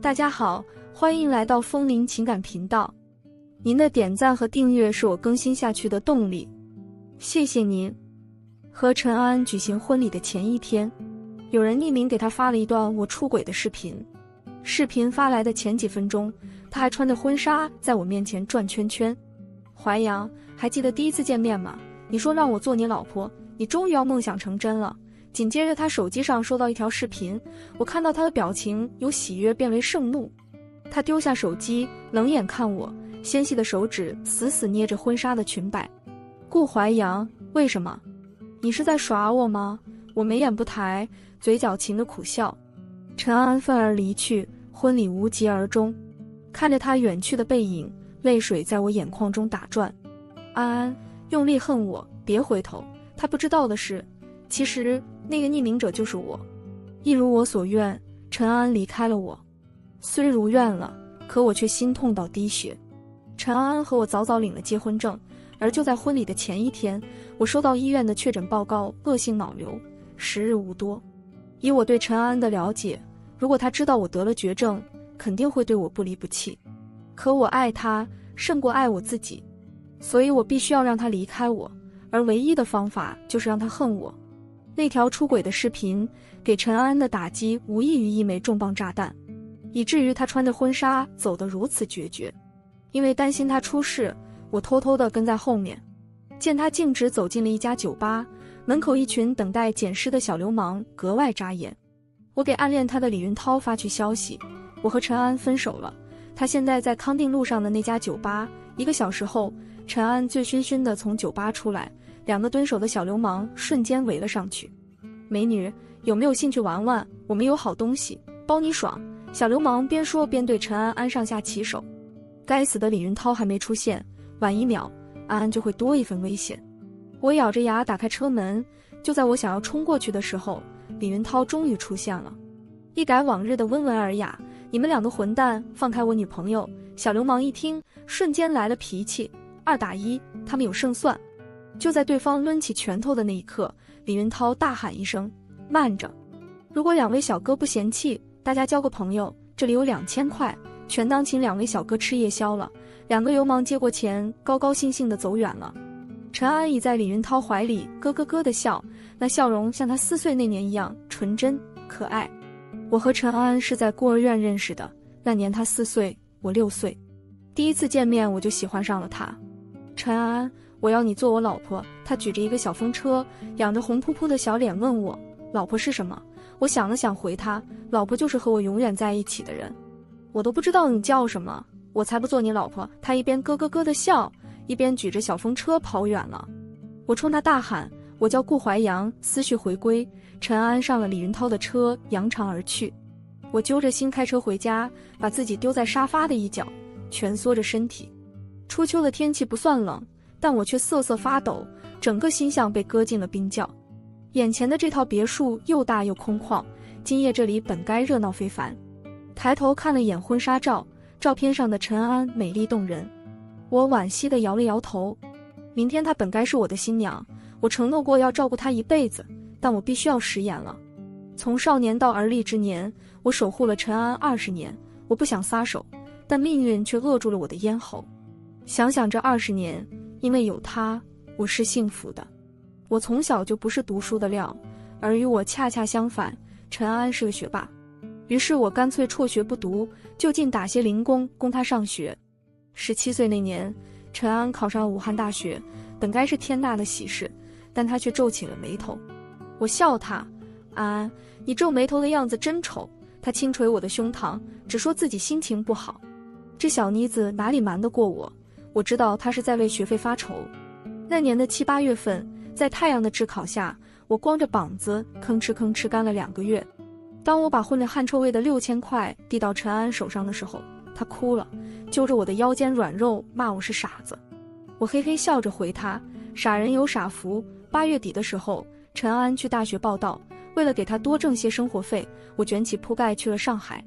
大家好，欢迎来到风铃情感频道。您的点赞和订阅是我更新下去的动力，谢谢您。和陈安举行婚礼的前一天，有人匿名给他发了一段我出轨的视频。视频发来的前几分钟，他还穿着婚纱在我面前转圈圈。淮阳，还记得第一次见面吗？你说让我做你老婆，你终于要梦想成真了。紧接着他手机上收到一条视频，我看到他的表情由喜悦变为盛怒。他丢下手机，冷眼看我，纤细的手指死死捏着婚纱的裙摆。顾淮阳，为什么？你是在耍我吗？我眉眼不抬，嘴角噙着苦笑。陈安愤而离去，婚礼无疾而终。看着他远去的背影，泪水在我眼眶中打转。安安，用力恨我，别回头。他不知道的是，其实那个匿名者就是我。一如我所愿，陈安离开了我。虽如愿了，可我却心痛到滴血。陈安和我早早领了结婚证，而就在婚礼的前一天，我收到医院的确诊报告，恶性脑瘤，10日无多。以我对陈安的了解，如果他知道我得了绝症，肯定会对我不离不弃。可我爱他胜过爱我自己，所以我必须要让他离开我，而唯一的方法就是让他恨我。那条出轨的视频给陈安的打击无异于一枚重磅炸弹，以至于他穿着婚纱走得如此决绝。因为担心他出事，我偷偷地跟在后面。见他径直走进了一家酒吧，门口一群等待捡尸的小流氓格外扎眼。我给暗恋他的李云涛发去消息，我和陈安分手了，他现在在康定路上的那家酒吧。1个小时后，陈安醉醺醺地从酒吧出来，2个蹲守的小流氓瞬间围了上去。美女，有没有兴趣玩玩？我们有好东西，包你爽。小流氓边说边对陈安安上下其手。该死的李云涛还没出现，晚1秒，安安就会多一分危险。我咬着牙打开车门，就在我想要冲过去的时候，李云涛终于出现了。一改往日的温文尔雅，你们2个混蛋，放开我女朋友！小流氓一听，瞬间来了脾气，2打1，他们有胜算。就在对方抡起拳头的那一刻，李云涛大喊一声：慢着！如果2位小哥不嫌弃，大家交个朋友，这里有2000块，全当请2位小哥吃夜宵了。2个流氓接过钱，高高兴兴地走远了。陈安倚在李云涛怀里咯咯咯地笑，那笑容像他4岁那年一样纯真可爱。我和陈安是在孤儿院认识的，那年他4岁，我6岁。第一次见面我就喜欢上了他。陈安，我要你做我老婆。他举着一个小风车，仰着红扑扑的小脸问我，老婆是什么？我想了想回他，老婆就是和我永远在一起的人。我都不知道你叫什么，我才不做你老婆。他一边咯咯咯地笑，一边举着小风车跑远了。我冲他大喊，我叫顾淮阳。思绪回归，陈安上了李云涛的车，扬长而去。我揪着心开车回家，把自己丢在沙发的一角，蜷缩着身体。初秋的天气不算冷，但我却瑟瑟发抖，整个心像被搁进了冰窖。眼前的这套别墅又大又空旷，今夜这里本该热闹非凡。抬头看了眼婚纱照，照片上的陈安美丽动人。我惋惜地摇了摇头。明天她本该是我的新娘，我承诺过要照顾她一辈子，但我必须要食言了。从少年到而立之年，我守护了陈安20年。我不想撒手，但命运却扼住了我的咽喉。想想这20年，因为有他，我是幸福的。我从小就不是读书的料，而与我恰恰相反，陈安是个学霸。于是我干脆辍学不读，就近打些零工供他上学。17岁那年，陈安考上武汉大学，本该是天大的喜事，但他却皱起了眉头。我笑他，安安，你皱眉头的样子真丑。他轻捶我的胸膛，只说自己心情不好。这小妮子哪里瞒得过我？我知道她是在为学费发愁。那年的7、8月份，在太阳的炙烤下，我光着膀子吭哧吭哧干了2个月。当我把混着汗臭味的6000块递到陈安手上的时候，他哭了，揪着我的腰间软肉，骂我是傻子。我嘿嘿笑着回他，傻人有傻福。8月底的时候，陈安去大学报到，为了给他多挣些生活费，我卷起铺盖去了上海。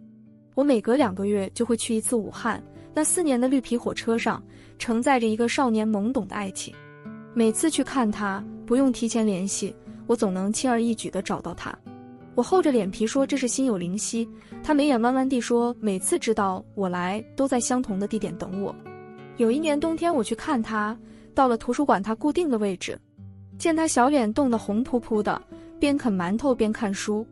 我每隔2个月就会去一次武汉，那4年的绿皮火车上，承载着一个少年懵懂的爱情。每次去看他，不用提前联系，我总能轻而易举地找到他。我厚着脸皮说这是心有灵犀，他眉眼弯弯地说每次知道我来都在相同的地点等我。有一年冬天我去看他，到了图书馆他固定的位置，见他小脸冻得红扑扑的，边啃馒头边看书，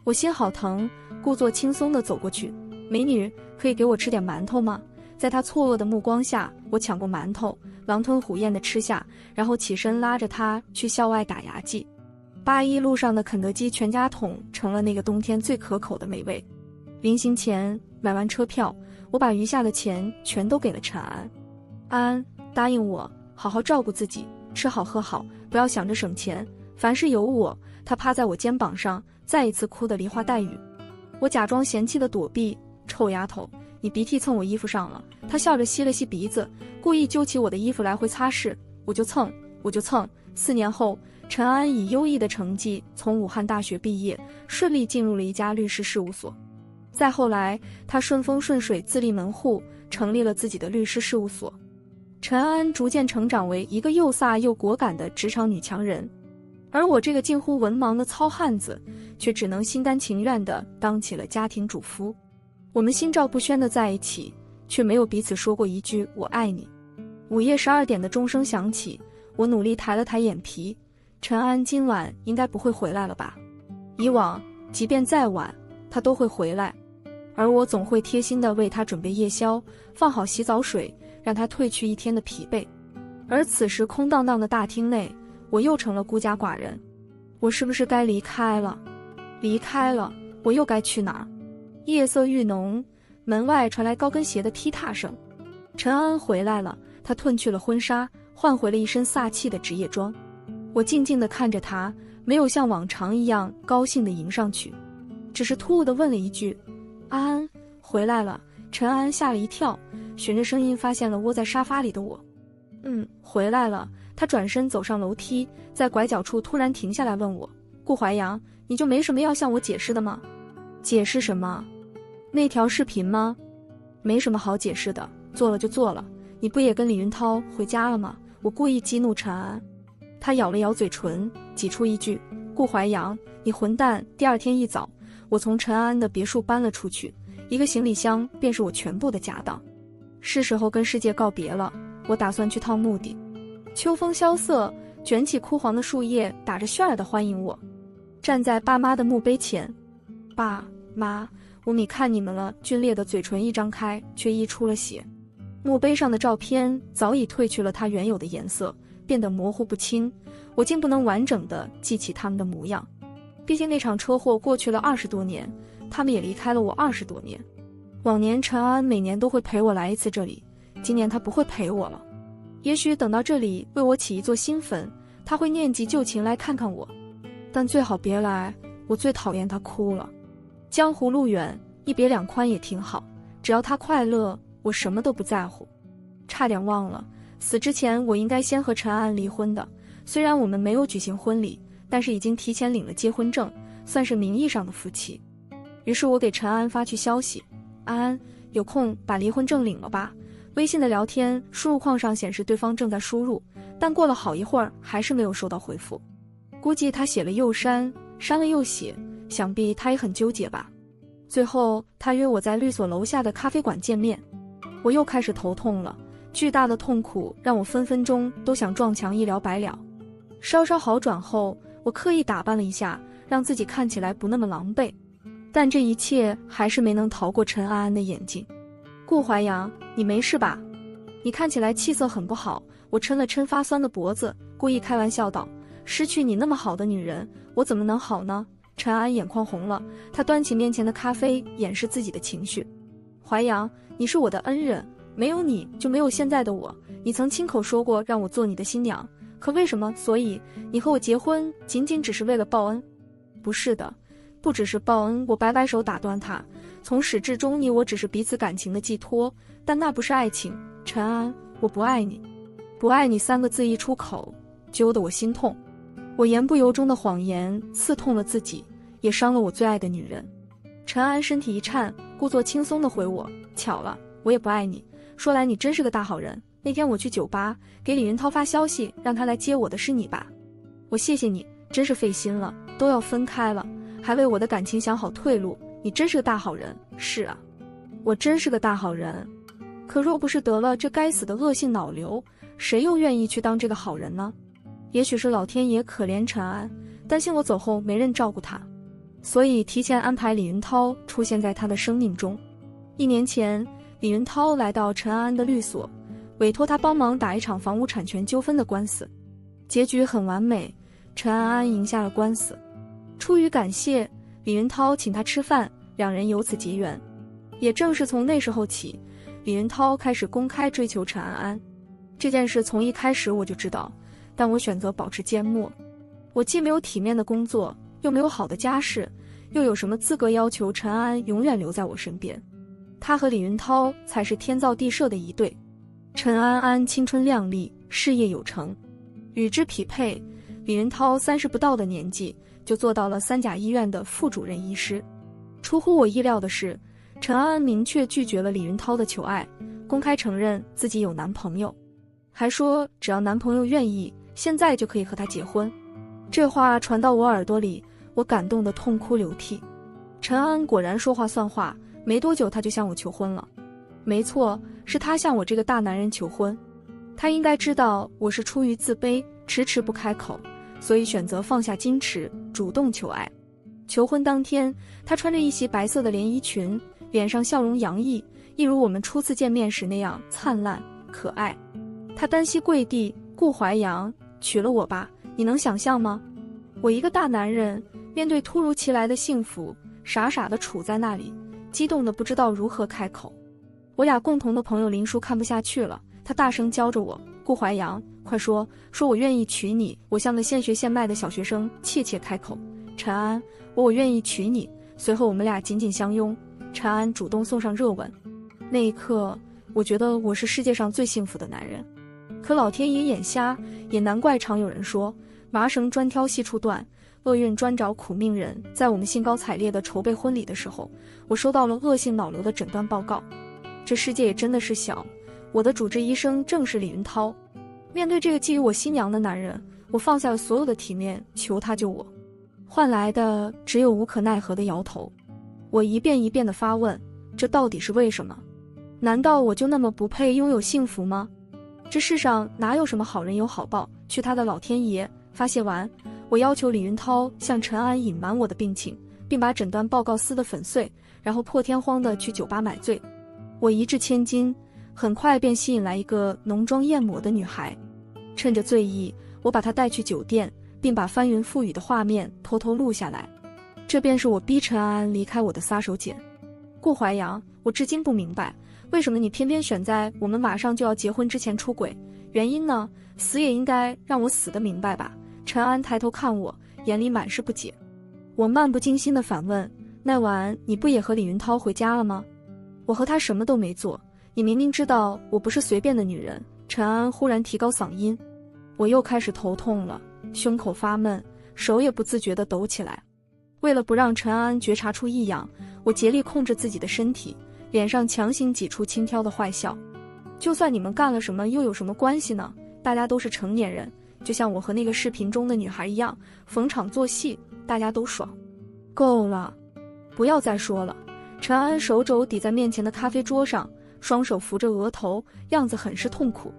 我心好疼，故作轻松地走过去，美女，可以给我吃点馒头吗？在他错愕的目光下，我抢过馒头，狼吞虎咽地吃下，然后起身拉着他去校外打牙祭。81路上的肯德基全家桶成了那个冬天最可口的美味。临行前买完车票，我把余下的钱全都给了陈安。安安答应我好好照顾自己，吃好喝好，不要想着省钱，凡事有我。他趴在我肩膀上，再一次哭得梨花带雨。我假装嫌弃地躲避，臭丫头，你鼻涕蹭我衣服上了。他笑着吸了吸鼻子，故意揪起我的衣服来回擦拭，我就蹭。4年后，陈安以优异的成绩从武汉大学毕业，顺利进入了一家律师事务所。再后来，他顺风顺水自立门户，成立了自己的律师事务所。陈安逐渐成长为一个又飒又果敢的职场女强人，而我这个近乎文盲的糙汉子，却只能心甘情愿地当起了家庭主夫。我们心照不宣地在一起，却没有彼此说过一句我爱你。午夜12点的钟声响起，我努力抬了抬眼皮，陈安今晚应该不会回来了吧？以往即便再晚，他都会回来，而我总会贴心地为他准备夜宵，放好洗澡水，让他褪去一天的疲惫。而此时空荡荡的大厅内，我又成了孤家寡人。我是不是该离开了？离开了，我又该去哪儿？夜色愈浓，门外传来高跟鞋的踢踏声。陈安回来了，他褪去了婚纱，换回了一身飒气的职业装。我静静地看着他，没有像往常一样高兴地迎上去，只是突兀地问了一句：安安回来了。陈安吓了一跳，循着声音发现了窝在沙发里的我。回来了。他转身走上楼梯，在拐角处突然停下来问我：顾怀阳，你就没什么要向我解释的吗？解释什么？那条视频吗？没什么好解释的，做了就做了。你不也跟李云涛回家了吗？我故意激怒陈安。他咬了咬嘴唇，挤出一句：顾怀阳，你混蛋。第二天一早，我从陈安的别墅搬了出去，一个行李箱便是我全部的家当。是时候跟世界告别了，我打算去趟墓地。秋风萧瑟，卷起枯黄的树叶，打着旋儿地欢迎我。站在爸妈的墓碑前，爸妈，我你看你们了。皲裂的嘴唇一张开，却溢出了血。墓碑上的照片早已褪去了它原有的颜色，变得模糊不清，我竟不能完整地记起他们的模样。毕竟那场车祸过去了20多年，他们也离开了我20多年。往年陈安每年都会陪我来一次这里，今年他不会陪我了。也许等到这里为我起一座新坟，他会念及旧情来看看我，但最好别来，我最讨厌他哭了。江湖路远，一别两宽也挺好，只要他快乐，我什么都不在乎。差点忘了，死之前我应该先和陈安离婚的，虽然我们没有举行婚礼，但是已经提前领了结婚证，算是名义上的夫妻。于是我给陈安发去消息：安安，有空把离婚证领了吧。微信的聊天输入框上显示对方正在输入，但过了好一会儿还是没有收到回复。估计他写了又删，删了又写，想必他也很纠结吧。最后他约我在律所楼下的咖啡馆见面，我又开始头痛了，巨大的痛苦让我分分钟都想撞墙一了百了。稍稍好转后，我刻意打扮了一下，让自己看起来不那么狼狈，但这一切还是没能逃过陈安安的眼睛。顾怀阳，你没事吧？你看起来气色很不好。我抻了抻发酸的脖子，故意开玩笑道：失去你那么好的女人，我怎么能好呢？陈安眼眶红了，他端起面前的咖啡，掩饰自己的情绪。怀阳，你是我的恩人，没有你就没有现在的我。你曾亲口说过让我做你的新娘，可为什么？所以你和我结婚仅仅只是为了报恩？不是的，不只是报恩。我摆摆手打断他，从始至终你我只是彼此感情的寄托，但那不是爱情。陈安，我不爱你。不爱你3个字一出口，揪得我心痛。我言不由衷的谎言刺痛了自己，也伤了我最爱的女人。陈安身体一颤，故作轻松地回我：巧了，我也不爱你。说来你真是个大好人，那天我去酒吧给李云涛发消息让他来接我的是你吧？我谢谢你，真是费心了，都要分开了，还为我的感情想好退路。你真是个大好人。是啊，我真是个大好人。可若不是得了这该死的恶性脑瘤，谁又愿意去当这个好人呢？也许是老天爷可怜陈安，担心我走后没人照顾他，所以提前安排李云涛出现在他的生命中。1年前，李云涛来到陈安的律所，委托他帮忙打一场房屋产权纠纷的官司。结局很完美，陈安安赢下了官司。出于感谢，李云涛请他吃饭，两人由此结缘。也正是从那时候起，李云涛开始公开追求陈安安。这件事从一开始我就知道，但我选择保持缄默。我既没有体面的工作，又没有好的家世，又有什么资格要求陈安安永远留在我身边？他和李云涛才是天造地设的一对。陈安安青春靓丽，事业有成，与之匹配，李云涛30不到的年纪就做到了3甲医院的副主任医师。出乎我意料的是，陈安安明确拒绝了李云涛的求爱，公开承认自己有男朋友，还说只要男朋友愿意，现在就可以和他结婚。这话传到我耳朵里，我感动得痛哭流涕。陈安安果然说话算话，没多久他就向我求婚了。没错，是他向我这个大男人求婚。他应该知道我是出于自卑，迟迟不开口，所以选择放下矜持，主动求爱。求婚当天，他穿着一袭白色的连衣裙，脸上笑容洋溢，一如我们初次见面时那样灿烂可爱。他单膝跪地，顾怀阳，娶了我吧，你能想象吗？我一个大男人，面对突如其来的幸福，傻傻地杵在那里，激动得不知道如何开口。我俩共同的朋友林叔看不下去了，他大声教着我，顾怀阳，快说我愿意娶你。我像个现学现卖的小学生，怯怯开口，陈安，我愿意娶你。随后我们俩紧紧相拥，陈安主动送上热吻。那一刻，我觉得我是世界上最幸福的男人。可老天爷眼瞎，也难怪常有人说麻绳专挑细处断，厄运专找苦命人。在我们兴高采烈地筹备婚礼的时候，我收到了恶性脑瘤的诊断报告。这世界也真的是小，我的主治医生正是李云涛。面对这个觊觎我新娘的男人，我放下了所有的体面，求他救我，换来的只有无可奈何的摇头。我一遍一遍地发问，这到底是为什么？难道我就那么不配拥有幸福吗？这世上哪有什么好人有好报，去他的老天爷！发泄完，我要求李云涛向陈安隐瞒我的病情，并把诊断报告撕得粉碎，然后破天荒地去酒吧买醉。我一掷千金，很快便吸引来一个浓妆艳抹的女孩。趁着醉意，我把她带去酒店，并把翻云覆雨的画面偷偷录下来。这便是我逼陈安安离开我的撒手锏。顾怀阳，我至今不明白，为什么你偏偏选在我们马上就要结婚之前出轨？原因呢？死也应该让我死得明白吧。陈安抬头看我，眼里满是不解。我漫不经心地反问，那晚你不也和李云涛回家了吗？我和他什么都没做，你明明知道我不是随便的女人。陈安忽然提高嗓音，我又开始头痛了，胸口发闷，手也不自觉地抖起来。为了不让陈安觉察出异样，我竭力控制自己的身体，脸上强行挤出轻佻的坏笑。就算你们干了什么，又有什么关系呢？大家都是成年人，就像我和那个视频中的女孩一样，逢场作戏，大家都爽。够了，不要再说了。陈安手肘抵在面前的咖啡桌上，双手扶着额头，样子很是痛苦。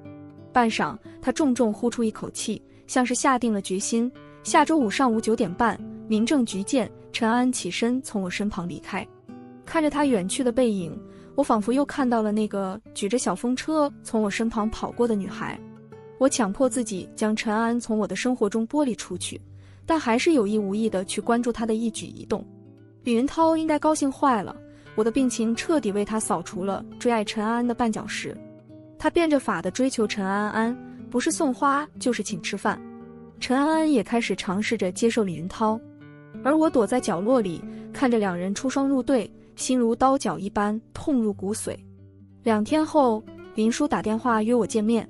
半晌，他重重呼出一口气，像是下定了决心。下周五上午9点半，民政局见。陈安起身从我身旁离开。看着他远去的背影，我仿佛又看到了那个举着小风车从我身旁跑过的女孩。我强迫自己将陈安从我的生活中剥离出去，但还是有意无意地去关注他的一举一动。李云涛应该高兴坏了，我的病情彻底为他扫除了追爱陈安安的绊脚石。他变着法地追求陈安安，不是送花就是请吃饭。陈安安也开始尝试着接受李云涛，而我躲在角落里，看着两人出双入对，心如刀绞一般，痛入骨髓。2天后，林叔打电话约我见面。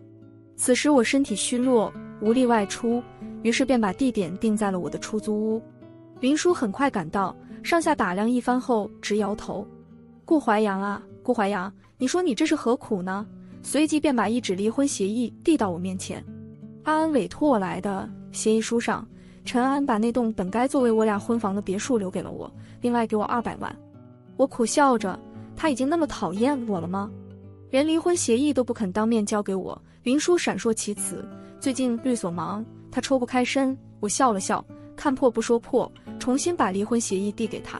此时我身体虚弱，无力外出，于是便把地点定在了我的出租屋。林叔很快赶到，上下打量一番后直摇头。顾怀阳啊，顾怀阳，你说你这是何苦呢？随即便把一纸离婚协议递到我面前。安安委托我来的，协议书上陈安把那栋本该作为我俩婚房的别墅留给了我，另外给我200万。我苦笑着，他已经那么讨厌我了吗？连离婚协议都不肯当面交给我。林叔闪烁其词，最近律所忙，他抽不开身。我笑了笑，看破不说破，重新把离婚协议递给他，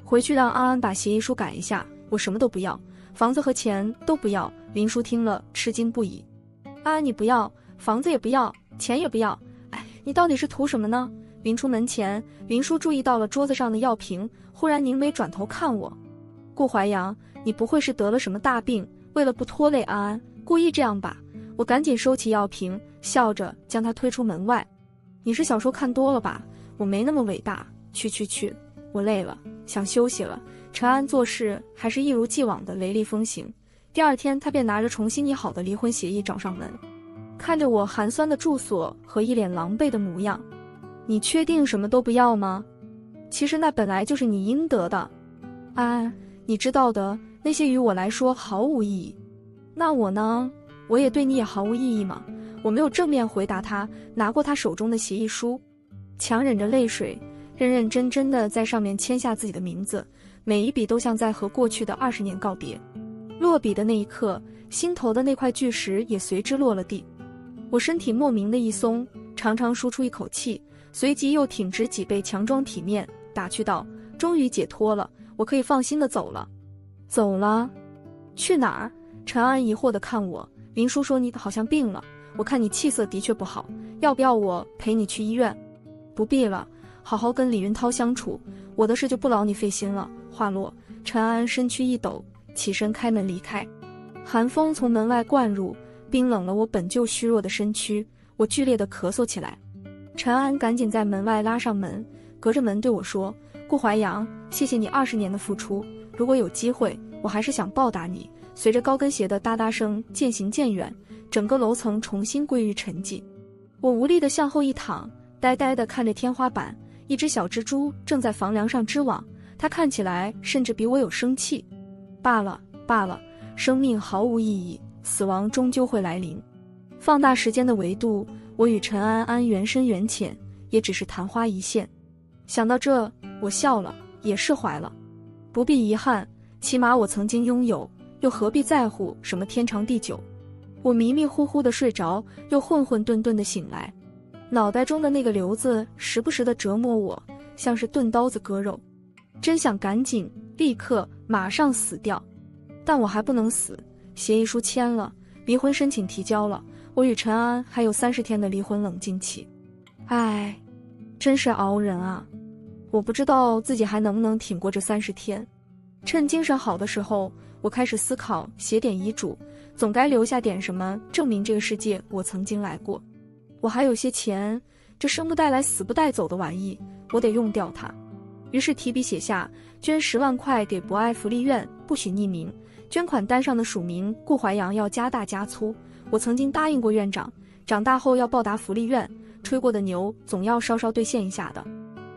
回去让安安把协议书改一下。我什么都不要，房子和钱都不要。林叔听了吃惊不已。安安，你不要房子也不要，钱也不要，哎，你到底是图什么呢？临出门前，林叔注意到了桌子上的药瓶，忽然凝眉转头看我。顾怀阳，你不会是得了什么大病，为了不拖累安安，故意这样吧？我赶紧收起药瓶，笑着将他推出门外。你是小说看多了吧？我没那么伟大。去，我累了，想休息了。陈安做事还是一如既往的雷厉风行。第二天，他便拿着重新拟好的离婚协议找上门，看着我寒酸的住所和一脸狼狈的模样，你确定什么都不要吗？其实那本来就是你应得的。安，你知道的，那些于我来说毫无意义。那我呢？我也对你也毫无意义吗？我没有正面回答他，拿过他手中的协议书，强忍着泪水，认认真真的在上面签下自己的名字，每一笔都像在和过去的20年告别。落笔的那一刻，心头的那块巨石也随之落了地。我身体莫名的一松，长长舒出一口气，随即又挺直脊背，强装体面，打趣道：终于解脱了，我可以放心的走了。走了？去哪儿？陈安疑惑地看我。林叔说你好像病了，我看你气色的确不好，要不要我陪你去医院？不必了，好好跟李云涛相处，我的事就不劳你费心了。话落，陈安身躯一抖，起身开门离开。寒风从门外灌入，冰冷了我本就虚弱的身躯，我剧烈地咳嗽起来。陈安赶紧在门外拉上门，隔着门对我说：顾怀阳，谢谢你20年的付出，如果有机会，我还是想报答你。随着高跟鞋的哒哒声渐行渐远，整个楼层重新归于沉寂。我无力地向后一躺，呆呆地看着天花板，一只小蜘蛛正在房梁上织网，它看起来甚至比我有生气。罢了，生命毫无意义，死亡终究会来临。放大时间的维度，我与陈安安缘深缘浅，也只是昙花一现。想到这，我笑了，也释怀了。不必遗憾，起码我曾经拥有，又何必在乎什么天长地久？我迷迷糊糊地睡着，又混混沌沌地醒来，脑袋中的那个瘤子时不时地折磨我，像是钝刀子割肉。真想赶紧立刻马上死掉，但我还不能死。协议书签了，离婚申请提交了，我与陈安还有30天的离婚冷静期。唉，真是熬人啊！我不知道自己还能不能挺过这30天。趁精神好的时候，我开始思考写点遗嘱，总该留下点什么，证明这个世界我曾经来过。我还有些钱，这生不带来死不带走的玩意，我得用掉它。于是提笔写下捐10万块给博爱福利院，不许匿名。捐款单上的署名顾怀阳要加大加粗。我曾经答应过院长，长大后要报答福利院，吹过的牛总要稍稍兑现一下的。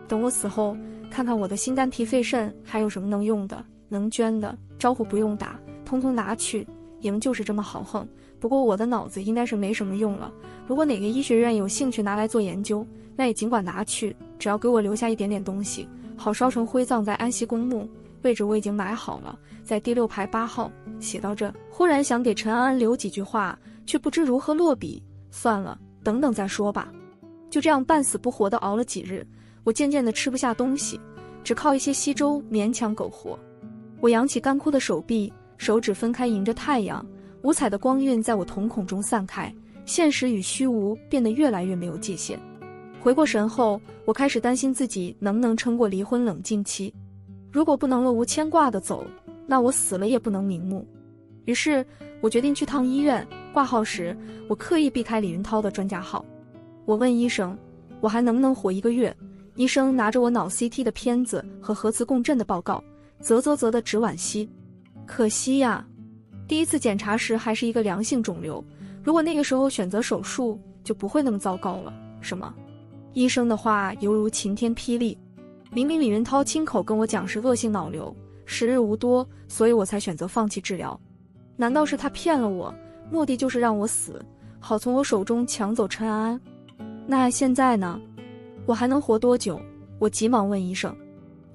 等我死后，看看我的心肝脾肺肾还有什么能用的，能捐的，招呼不用打，通通拿去。赢就是这么豪横。不过我的脑子应该是没什么用了，如果哪个医学院有兴趣拿来做研究，那也尽管拿去，只要给我留下一点点东西，好烧成灰葬在安溪公墓。位置我已经买好了，在第6排8号。写到这，忽然想给陈安安留几句话，却不知如何落笔。算了，等等再说吧。就这样半死不活地熬了几日，我渐渐地吃不下东西，只靠一些稀粥勉强苟活。我扬起干枯的手臂，手指分开迎着太阳，五彩的光晕在我瞳孔中散开，现实与虚无变得越来越没有界限。回过神后，我开始担心自己能不能撑过离婚冷静期。如果不能了无牵挂地走，那我死了也不能瞑目。于是我决定去趟医院。挂号时，我刻意避开李云涛的专家号。我问医生，我还能不能活1个月？医生拿着我脑 CT 的片子和核磁共振的报告，啧地直惋惜。可惜呀，第一次检查时还是一个良性肿瘤，如果那个时候选择手术，就不会那么糟糕了。什么？医生的话犹如晴天霹雳。明明李云涛亲口跟我讲是恶性脑瘤，时日无多，所以我才选择放弃治疗。难道是他骗了我，目的就是让我死，好从我手中抢走陈安安？那现在呢？我还能活多久？我急忙问医生。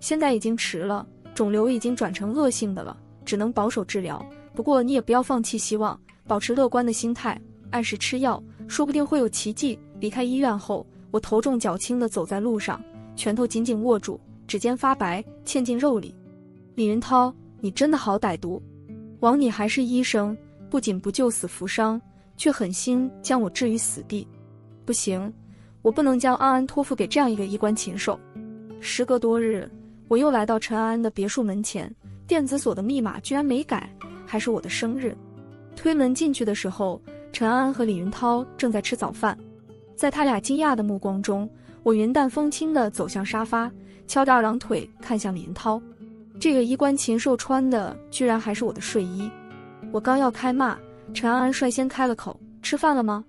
现在已经迟了，肿瘤已经转成恶性的了，只能保守治疗。不过你也不要放弃希望，保持乐观的心态，按时吃药，说不定会有奇迹。离开医院后，我头重脚轻地走在路上，拳头紧紧握住，指尖发白，嵌进肉里。李云涛，你真的好歹毒！枉你还是医生，不仅不救死扶伤，却狠心将我置于死地。不行，我不能将安安托付给这样一个衣冠禽兽。时隔多日，我又来到陈安安的别墅门前，电子锁的密码居然没改，还是我的生日。推门进去的时候，陈安安和李云涛正在吃早饭。在他俩惊讶的目光中，我云淡风轻地走向沙发，翘着二郎腿看向李云涛。这个衣冠禽兽穿的居然还是我的睡衣。我刚要开骂，陈安安率先开了口：吃饭了吗？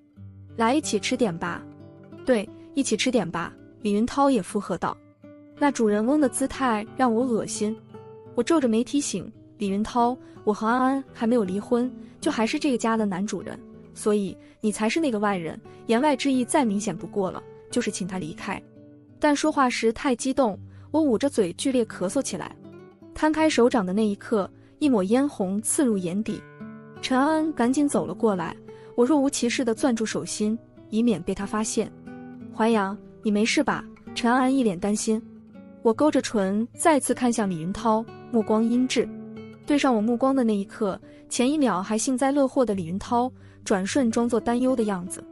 来一起吃点吧。对，一起吃点吧。李云涛也附和道。那主人翁的姿态让我恶心。我皱着眉提醒李云涛，我和安安还没有离婚，就还是这个家的男主人，所以你才是那个外人。言外之意再明显不过了，就是请他离开。但说话时太激动，我捂着嘴剧烈咳嗽起来。摊开手掌的那一刻，一抹嫣红刺入眼底。陈安安赶紧走了过来，我若无其事地攥住手心，以免被他发现。淮阳，你没事吧？陈安安一脸担心。我勾着唇，再次看向李云涛，目光阴鸷。对上我目光的那一刻，前一秒还幸灾乐祸的李云涛，转瞬装作担忧的样子。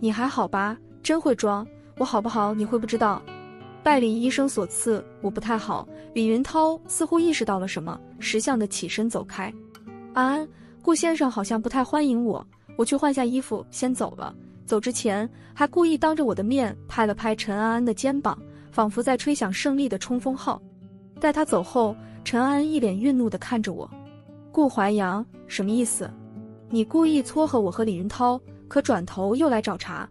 你还好吧？真会装，我好不好你会不知道。拜李医生所赐，我不太好。李云涛似乎意识到了什么，识相地起身走开。安安，顾先生好像不太欢迎我，我去换下衣服先走了。走之前还故意当着我的面拍了拍陈安安的肩膀，仿佛在吹响胜利的冲锋号。待他走后，陈安安一脸愠怒地看着我。顾淮阳，什么意思？你故意撮合我和李云涛，可转头又来找茬，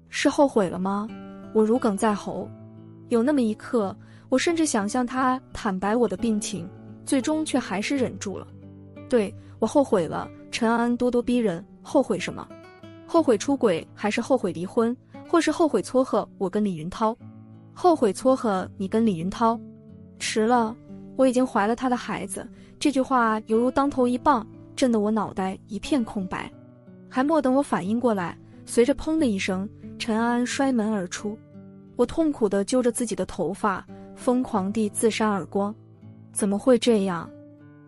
是后悔了吗？我如鲠在喉。有那么一刻，我甚至想向他坦白我的病情，最终却还是忍住了。对，我后悔了。陈安安咄咄逼人，后悔什么？后悔出轨，还是后悔离婚，或是后悔撮合我跟李云涛？后悔撮合你跟李云涛？迟了，我已经怀了他的孩子。这句话犹如当头一棒，震得我脑袋一片空白。还莫等我反应过来，随着砰的一声，陈安安摔门而出。我痛苦地揪着自己的头发，疯狂地自扇耳光。怎么会这样？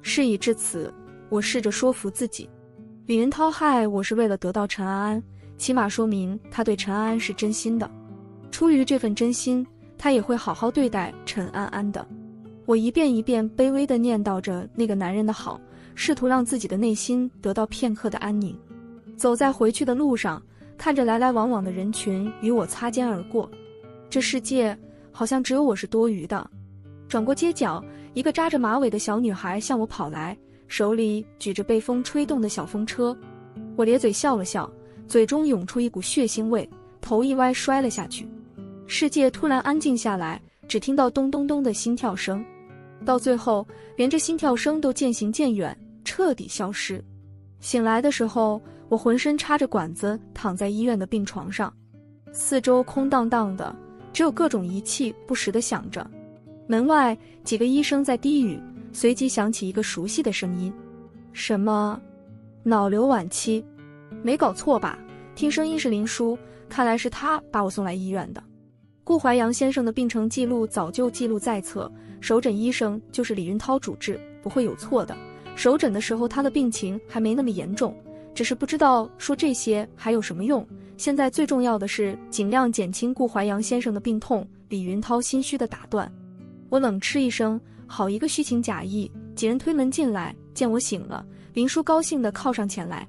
事已至此，我试着说服自己。李云涛害我是为了得到陈安安，起码说明他对陈安安是真心的。出于这份真心，他也会好好对待陈安安的。我一遍一遍卑微地念叨着那个男人的好，试图让自己的内心得到片刻的安宁。走在回去的路上，看着来来往往的人群与我擦肩而过，这世界好像只有我是多余的。转过街角，一个扎着马尾的小女孩向我跑来，手里举着被风吹动的小风车。我咧嘴笑了笑，嘴中涌出一股血腥味，头一歪摔了下去。世界突然安静下来，只听到咚咚咚的心跳声，到最后连这心跳声都渐行渐远，彻底消失。醒来的时候，我浑身插着管子躺在医院的病床上，四周空荡荡的，只有各种仪器不时地响着。门外几个医生在低语，随即响起一个熟悉的声音：什么？脑瘤晚期？没搞错吧？听声音是林叔，看来是他把我送来医院的。顾淮阳先生的病程记录早就记录在册，首诊医生就是李云涛主治，不会有错的。首诊的时候他的病情还没那么严重，只是不知道说这些还有什么用。现在最重要的是尽量减轻顾淮阳先生的病痛。李云涛心虚地打断。我冷嗤一声，好一个虚情假意。几人推门进来，见我醒了，林叔高兴地靠上前来。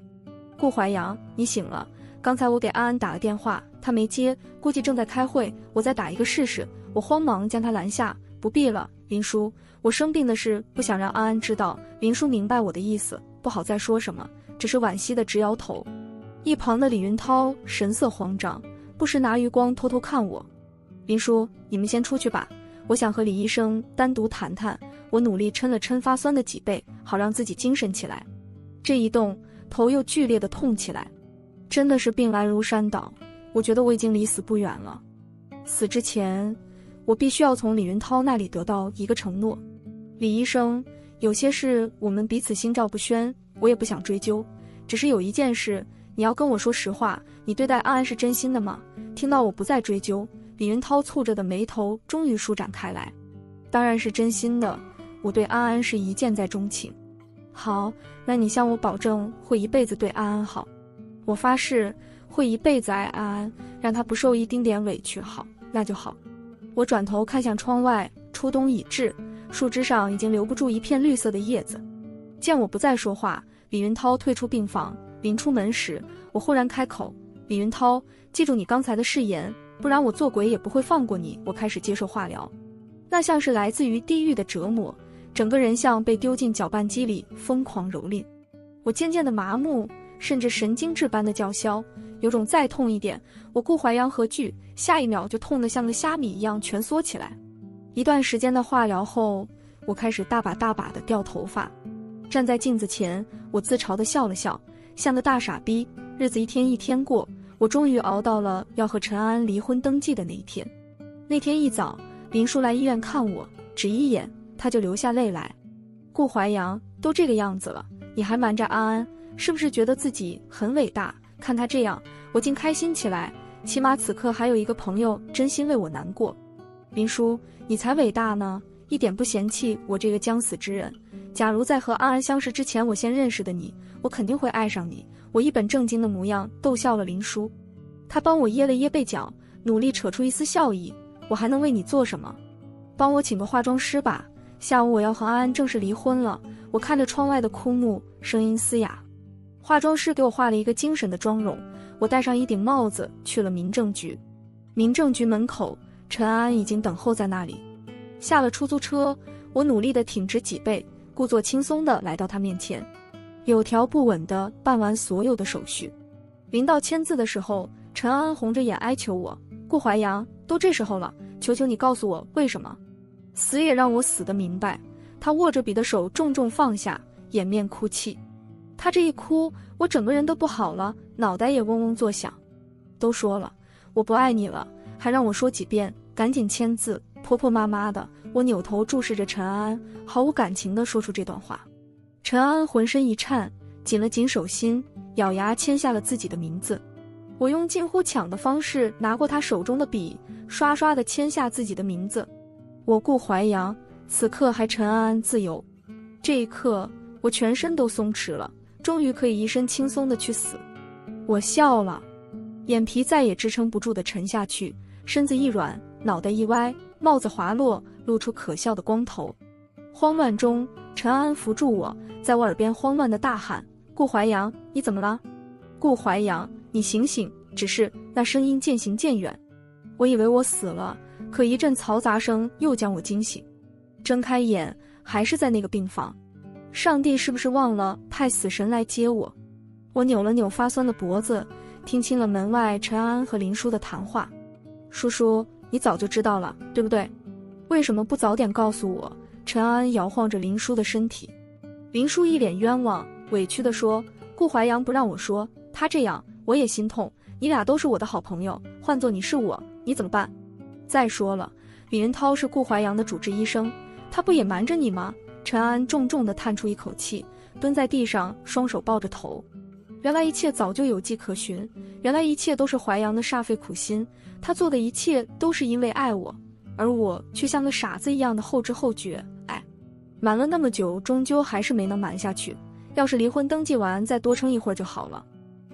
顾淮阳，你醒了。刚才我给安安打了电话，他没接，估计正在开会，我再打一个试试。我慌忙将他拦下，不必了，林叔，我生病的事不想让安安知道。林叔明白我的意思，不好再说什么，只是惋惜地直摇头。一旁的李云涛神色慌张，不时拿余光偷偷看我。林叔，你们先出去吧，我想和李医生单独谈谈。我努力抻了抻发酸的脊背，好让自己精神起来。这一动，头又剧烈地痛起来。真的是病来如山倒，我觉得我已经离死不远了。死之前，我必须要从李云涛那里得到一个承诺。李医生，有些事我们彼此心照不宣，我也不想追究。只是有一件事，你要跟我说实话，你对待安安是真心的吗？听到我不再追究，李云涛蹙着的眉头终于舒展开来。当然是真心的，我对安安是一见在钟情。好，那你向我保证会一辈子对安安好。我发誓会一辈子爱安安，让她不受一丁点委屈。好，那就好。我转头看向窗外，初冬已至，树枝上已经留不住一片绿色的叶子。见我不再说话，李云涛退出病房。临出门时，我忽然开口：李云涛，记住你刚才的誓言，不然我做鬼也不会放过你。我开始接受化疗，那像是来自于地狱的折磨，整个人像被丢进搅拌机里疯狂蹂躏。我渐渐的麻木，甚至神经质般的叫嚣，有种再痛一点，我顾淮阳何惧，下一秒就痛得像个虾米一样蜷缩起来。一段时间的化疗后，我开始大把大把的掉头发。站在镜子前，我自嘲地笑了笑，像个大傻逼。日子一天一天过，我终于熬到了要和陈安安离婚登记的那一天。那天一早，林叔来医院看我，只一眼他就流下泪来。顾淮阳，都这个样子了，你还瞒着安安，是不是觉得自己很伟大？看他这样，我竟开心起来，起码此刻还有一个朋友真心为我难过。林叔，你才伟大呢，一点不嫌弃我这个将死之人。假如在和安安相识之前我先认识的你，我肯定会爱上你。我一本正经的模样逗笑了林叔，他帮我掖了掖被角，努力扯出一丝笑意。我还能为你做什么？帮我请个化妆师吧，下午我要和安安正式离婚了。我看着窗外的枯木，声音嘶哑。化妆师给我画了一个精神的妆容，我戴上一顶帽子去了民政局。民政局门口，陈安安已经等候在那里。下了出租车，我努力地挺直脊背，故作轻松地来到他面前，有条不紊地办完所有的手续。临到签字的时候，陈安安红着眼哀求我：顾淮阳，都这时候了，求求你告诉我为什么。死也让我死得明白。他握着笔的手重重放下，掩面哭泣。他这一哭，我整个人都不好了，脑袋也嗡嗡作响。都说了我不爱你了，还让我说几遍，赶紧签字。婆婆妈妈的，我扭头注视着陈安安，毫无感情地说出这段话。陈安安浑身一颤，紧了紧手心，咬牙签下了自己的名字。我用近乎抢的方式拿过他手中的笔，刷刷地签下自己的名字。我顾淮阳，此刻还陈安安自由。这一刻，我全身都松弛了，终于可以一身轻松地去死。我笑了，眼皮再也支撑不住地沉下去，身子一软，脑袋一歪，帽子滑落，露出可笑的光头。慌乱中，陈安安扶住我，在我耳边慌乱地大喊：顾淮阳，你怎么了？顾淮阳，你醒醒！只是那声音渐行渐远。我以为我死了，可一阵嘈杂声又将我惊醒。睁开眼，还是在那个病房。上帝是不是忘了派死神来接我？我扭了扭发酸的脖子，听清了门外陈安安和林叔的谈话。叔叔，你早就知道了，对不对？为什么不早点告诉我？陈安安摇晃着林叔的身体。林叔一脸冤枉，委屈地说：顾淮阳不让我说，他这样我也心痛。你俩都是我的好朋友，换做你是我，你怎么办？再说了，李云涛是顾淮阳的主治医生，他不也瞒着你吗？陈安安重重地叹出一口气，蹲在地上，双手抱着头。原来一切早就有迹可循，原来一切都是淮阳的煞费苦心，他做的一切都是因为爱我，而我却像个傻子一样的后知后觉。瞒了那么久，终究还是没能瞒下去。要是离婚登记完再多撑一会儿就好了。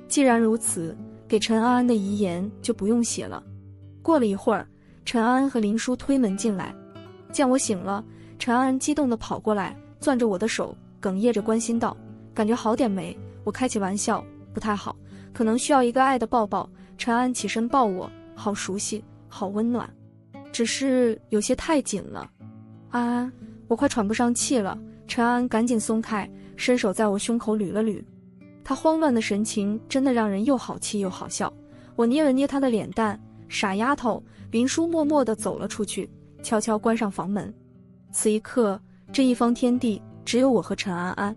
既然如此，给陈安安的遗言就不用写了。过了一会儿，陈安安和林叔推门进来，见我醒了，陈安安激动地跑过来，攥着我的手，哽咽着关心道：感觉好点没？我开起玩笑：不太好，可能需要一个爱的抱抱。陈安安起身抱我，好熟悉，好温暖，只是有些太紧了。安安，我快喘不上气了。陈安安赶紧松开，伸手在我胸口捋了捋。他慌乱的神情真的让人又好气又好笑。我捏了捏他的脸蛋：傻丫头。林叔默默地走了出去，悄悄关上房门。此一刻，这一方天地只有我和陈安安。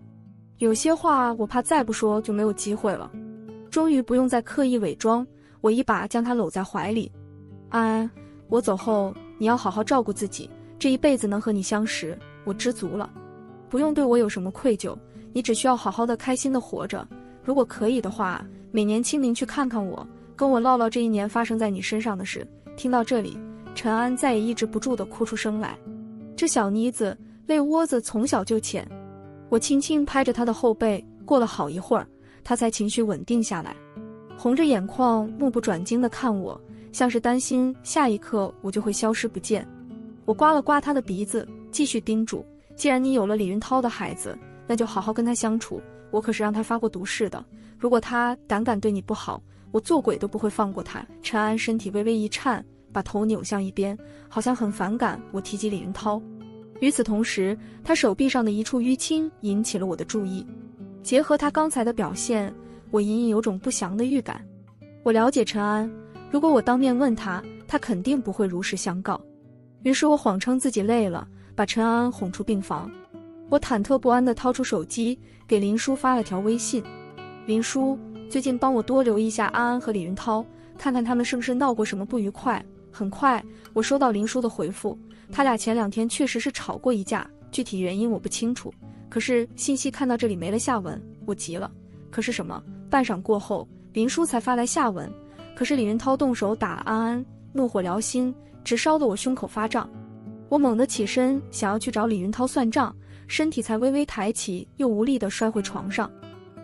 有些话我怕再不说就没有机会了。终于不用再刻意伪装，我一把将他搂在怀里。安安，我走后你要好好照顾自己，这一辈子能和你相识，我知足了。不用对我有什么愧疚，你只需要好好的开心的活着。如果可以的话，每年清明去看看我，跟我唠唠这一年发生在你身上的事。听到这里，陈安再也抑制不住地哭出声来。这小妮子泪窝子从小就浅。我轻轻拍着她的后背，过了好一会儿，她才情绪稳定下来，红着眼眶目不转睛地看我，像是担心下一刻我就会消失不见。我刮了刮她的鼻子，继续叮嘱，既然你有了李云涛的孩子，那就好好跟他相处，我可是让他发过毒誓的，如果他胆敢对你不好，我做鬼都不会放过他。陈安身体微微一颤，把头扭向一边，好像很反感我提及李云涛。与此同时，他手臂上的一处淤青引起了我的注意，结合他刚才的表现，我隐隐有种不祥的预感。我了解陈安，如果我当面问他，他肯定不会如实相告。于是我谎称自己累了，把陈安哄出病房。我忐忑不安地掏出手机，给林叔发了条微信：林叔，最近帮我多留意一下安安和李云涛，看看他们是不是闹过什么不愉快。很快，我收到林叔的回复，他俩前2天确实是吵过一架，具体原因我不清楚。可是信息看到这里没了下文，我急了。可是什么？半晌过后，林叔才发来下文：可是李云涛动手打安安，怒火燎心，直烧得我胸口发胀。我猛地起身，想要去找李云涛算账，身体才微微抬起，又无力地摔回床上。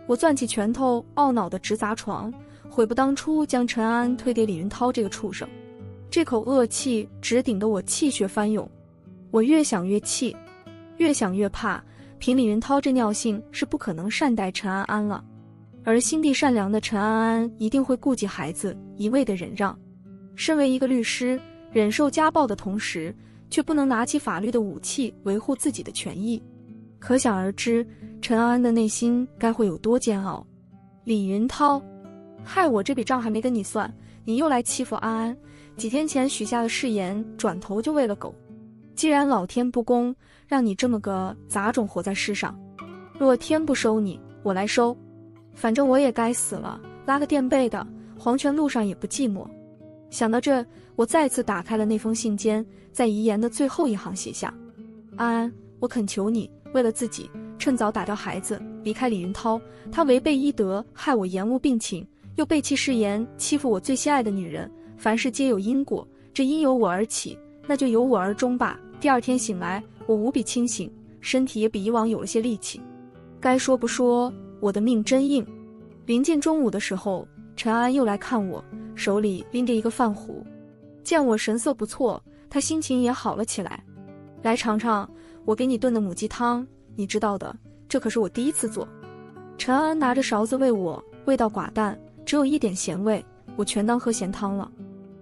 我攥起拳头，懊恼地直砸床，悔不当初将陈安推给李云涛这个畜生。这口恶气直顶得我气血翻涌。我越想越气，越想越怕，凭李云涛这尿性是不可能善待陈安安了。而心地善良的陈安安一定会顾及孩子，一味地忍让。身为一个律师，忍受家暴的同时，却不能拿起法律的武器维护自己的权益。可想而知，陈安安的内心该会有多煎熬。李云涛，害我这笔账还没跟你算，你又来欺负安安。几天前许下的誓言，转头就喂了狗。既然老天不公，让你这么个杂种活在世上，若天不收你，我来收。反正我也该死了，拉个垫背的，黄泉路上也不寂寞。想到这，我再次打开了那封信笺，在遗言的最后一行写下：安安，我恳求你，为了自己，趁早打掉孩子，离开李云涛。他违背医德，害我延误病情，又背弃誓言，欺负我最心爱的女人。凡事皆有因果，这因由我而起，那就由我而终吧。第2天醒来，我无比清醒，身体也比以往有了些力气。该说不说，我的命真硬。临近中午的时候，陈安又来看我，手里拎着一个饭壶。见我神色不错，他心情也好了起来。来尝尝我给你炖的母鸡汤，你知道的，这可是我第一次做。陈安拿着勺子喂我，味道寡淡，只有一点咸味，我全当喝咸汤了。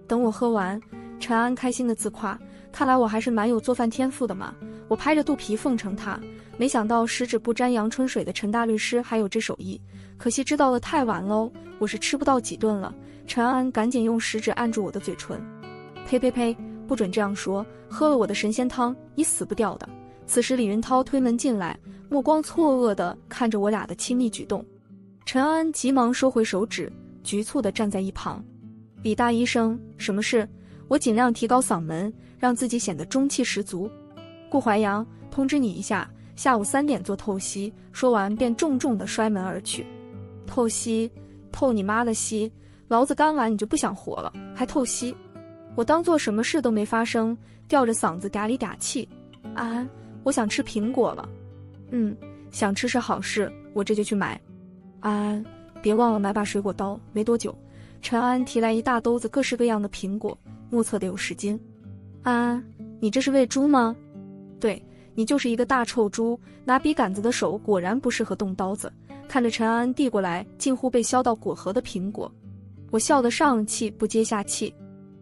等我喝完，陈安开心地自夸，看来我还是蛮有做饭天赋的嘛。我拍着肚皮奉承他，没想到十指不沾阳春水的陈大律师还有这手艺，可惜知道的太晚喽，我是吃不到几顿了。陈安赶紧用食指按住我的嘴唇，呸呸呸，不准这样说，喝了我的神仙汤，你死不掉的。此时李云涛推门进来，目光错愕地看着我俩的亲密举动。陈安急忙收回手指，局促地站在一旁。李大医生，什么事？我尽量提高嗓门，让自己显得中气十足。顾淮阳，通知你一下，下午3点做透析。说完便重重地摔门而去。透析？透你妈的析！老子干完你就不想活了，还透析？我当做什么事都没发生，吊着嗓子嗲里嗲气。安，我想吃苹果了。想吃是好事，我这就去买。安，别忘了买把水果刀。没多久，陈安提来一大兜子各式各样的苹果，目测得有10斤。安，你这是喂猪吗？对，你就是一个大臭猪，拿笔杆子的手果然不适合动刀子。看着陈安递过来近乎被削到果核的苹果，我笑得上气不接下气。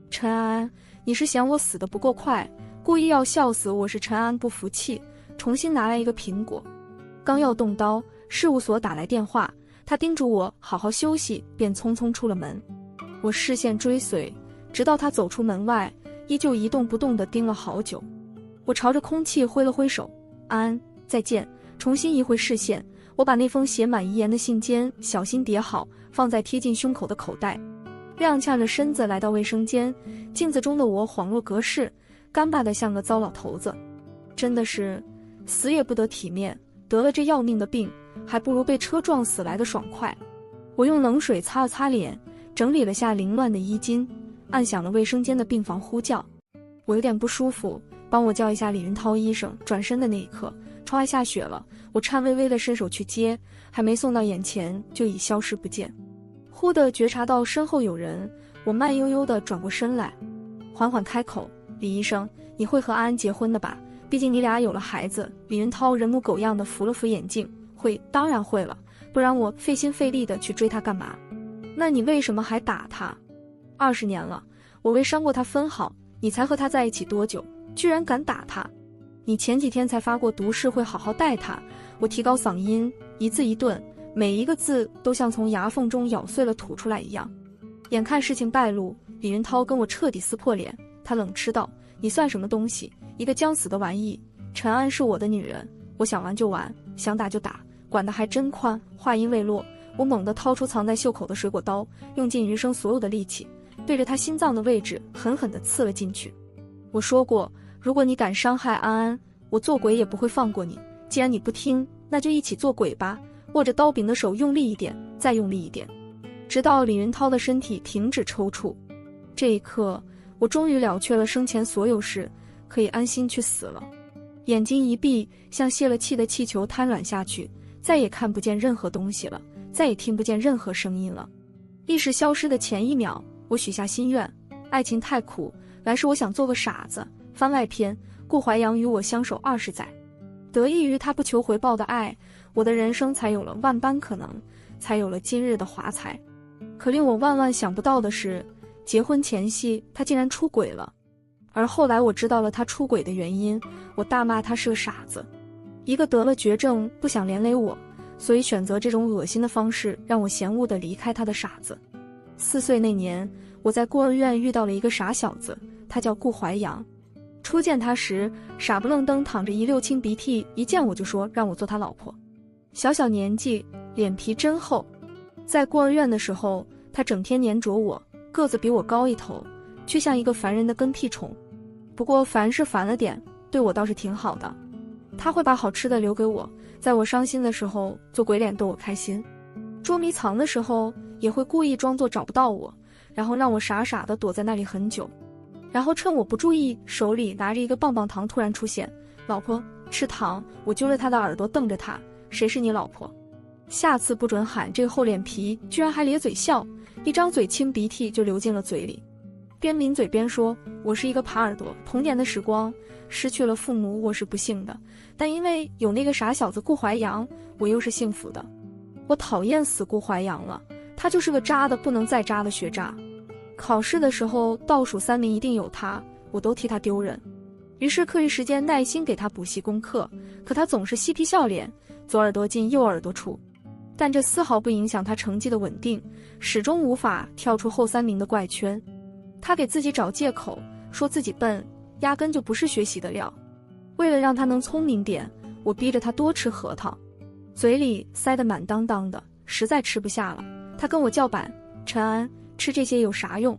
陈安，你是嫌我死得不够快，故意要笑死我？是陈安不服气，重新拿来一个苹果。刚要动刀，事务所打来电话，他叮嘱我好好休息，便匆匆出了门。我视线追随，直到他走出门外，依旧一动不动地盯了好久。我朝着空气挥了挥手，安，再见。重新移回视线，我把那封写满遗言的信笺小心叠好，放在贴近胸口的口袋。踉跄着身子来到卫生间，镜子中的我恍若隔世，干巴得像个糟老头子。真的是死也不得体面，得了这要命的病，还不如被车撞死来的爽快。我用冷水擦了擦脸，整理了下凌乱的衣襟，按响了卫生间的病房呼叫。我有点不舒服，帮我叫一下李云涛医生。转身的那一刻，窗外下雪了，我颤巍巍地伸手去接，还没送到眼前就已消失不见。忽地觉察到身后有人，我慢悠悠地转过身来，缓缓开口：李医生，你会和安安结婚的吧？毕竟你俩有了孩子。李云涛人模狗样地扶了扶眼镜：会，当然会了，不然我费心费力地去追他干嘛？那你为什么还打他？20年了，我未伤过他分毫，你才和他在一起多久，居然敢打他？你前几天才发过毒誓会好好待他。我提高嗓音，一字一顿，每一个字都像从牙缝中咬碎了吐出来一样。眼看事情败露，李云涛跟我彻底撕破脸，他冷嗤道：你算什么东西，一个将死的玩意！陈安是我的女人，我想玩就玩，想打就打，管得还真宽。话音未落，我猛地掏出藏在袖口的水果刀，用尽余生所有的力气，对着他心脏的位置狠狠地刺了进去。我说过，如果你敢伤害安安，我做鬼也不会放过你。既然你不听，那就一起做鬼吧。握着刀柄的手用力一点，再用力一点，直到李云涛的身体停止抽搐。这一刻，我终于了却了生前所有事，可以安心去死了。眼睛一闭，像泄了气的气球瘫软下去，再也看不见任何东西了，再也听不见任何声音了。意识消失的前一秒，我许下心愿：爱情太苦，来世我想做个傻子。番外篇：顾怀阳与我相守20载，得益于他不求回报的爱，我的人生才有了万般可能，才有了今日的华彩。可令我万万想不到的是，结婚前夕他竟然出轨了。而后来我知道了他出轨的原因，我大骂他是个傻子，一个得了绝症不想连累我，所以选择这种恶心的方式让我嫌恶地离开他的傻子。4岁那年，我在孤儿院遇到了一个傻小子，他叫顾怀阳。初见他时，傻不愣登淌着一溜清鼻涕，一见我就说让我做他老婆。小小年纪，脸皮真厚。在孤儿院的时候，他整天黏着我，个子比我高一头，却像一个烦人的跟屁虫。不过烦是烦了点，对我倒是挺好的。他会把好吃的留给我，在我伤心的时候做鬼脸逗我开心，捉迷藏的时候也会故意装作找不到我，然后让我傻傻地躲在那里很久，然后趁我不注意，手里拿着一个棒棒糖突然出现：老婆，吃糖。我揪着他的耳朵瞪着他：谁是你老婆？下次不准喊。这个厚脸皮居然还咧嘴笑，一张嘴清鼻涕就流进了嘴里，边抿嘴边说：我是一个耙耳朵。童年的时光，失去了父母我是不幸的，但因为有那个傻小子顾怀阳，我又是幸福的。我讨厌死顾怀阳了，他就是个渣的不能再渣的学渣。考试的时候倒数3名一定有他，我都替他丢人。于是课余时间耐心给他补习功课，可他总是嬉皮笑脸，左耳朵进右耳朵出，但这丝毫不影响他成绩的稳定，始终无法跳出后3名的怪圈。他给自己找借口，说自己笨，压根就不是学习的料。为了让他能聪明点，我逼着他多吃核桃，嘴里塞得满当当的，实在吃不下了。他跟我叫板：陈安，吃这些有啥用？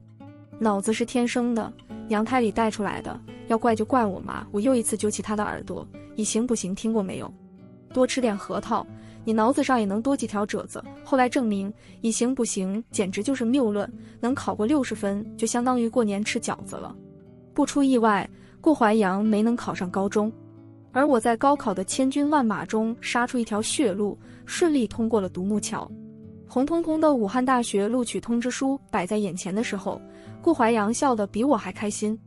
脑子是天生的，娘胎里带出来的，要怪就怪我妈。我又一次揪起他的耳朵：以行不行，听过没有？多吃点核桃，你脑子上也能多几条褶子。后来证明，以行不行简直就是谬论，能考过60分就相当于过年吃饺子了。不出意外，顾怀阳没能考上高中，而我在高考的千军万马中杀出一条血路，顺利通过了独木桥。红彤彤的武汉大学录取通知书摆在眼前的时候，顾怀阳笑得比我还开心。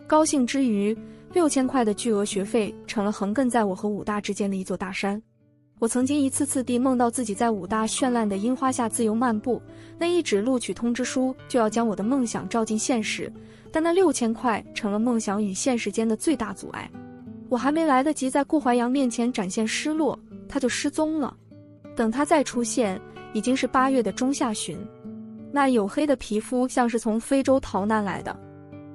高兴之余，6000块的巨额学费成了横亘在我和武大之间的一座大山。我曾经一次次地梦到自己在武大绚烂的樱花下自由漫步，那一纸录取通知书就要将我的梦想照进现实，但那6000块成了梦想与现实间的最大阻碍。我还没来得及在顾怀阳面前展现失落，他就失踪了。等他再出现，已经是8月的中下旬。那黝黑的皮肤像是从非洲逃难来的。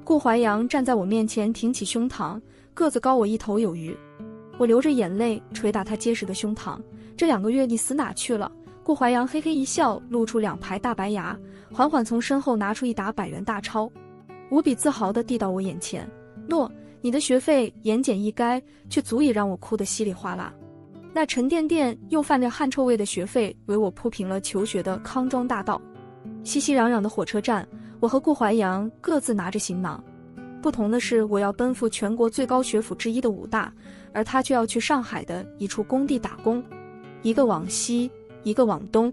顾怀阳站在我面前，挺起胸膛，个子高我一头有余。我流着眼泪捶打他结实的胸膛：这2个月你死哪去了？顾怀阳嘿嘿一笑，露出2排大白牙，缓缓从身后拿出一沓100元大钞，无比自豪地递到我眼前。诺，你的学费言简意赅，却足以让我哭得稀里哗啦。那沉甸甸又泛着汗臭味的学费，为我铺平了求学的康庄大道。熙熙攘攘的火车站，我和顾怀阳各自拿着行囊。不同的是，我要奔赴全国最高学府之一的武大，而他却要去上海的一处工地打工。一个往西，一个往东。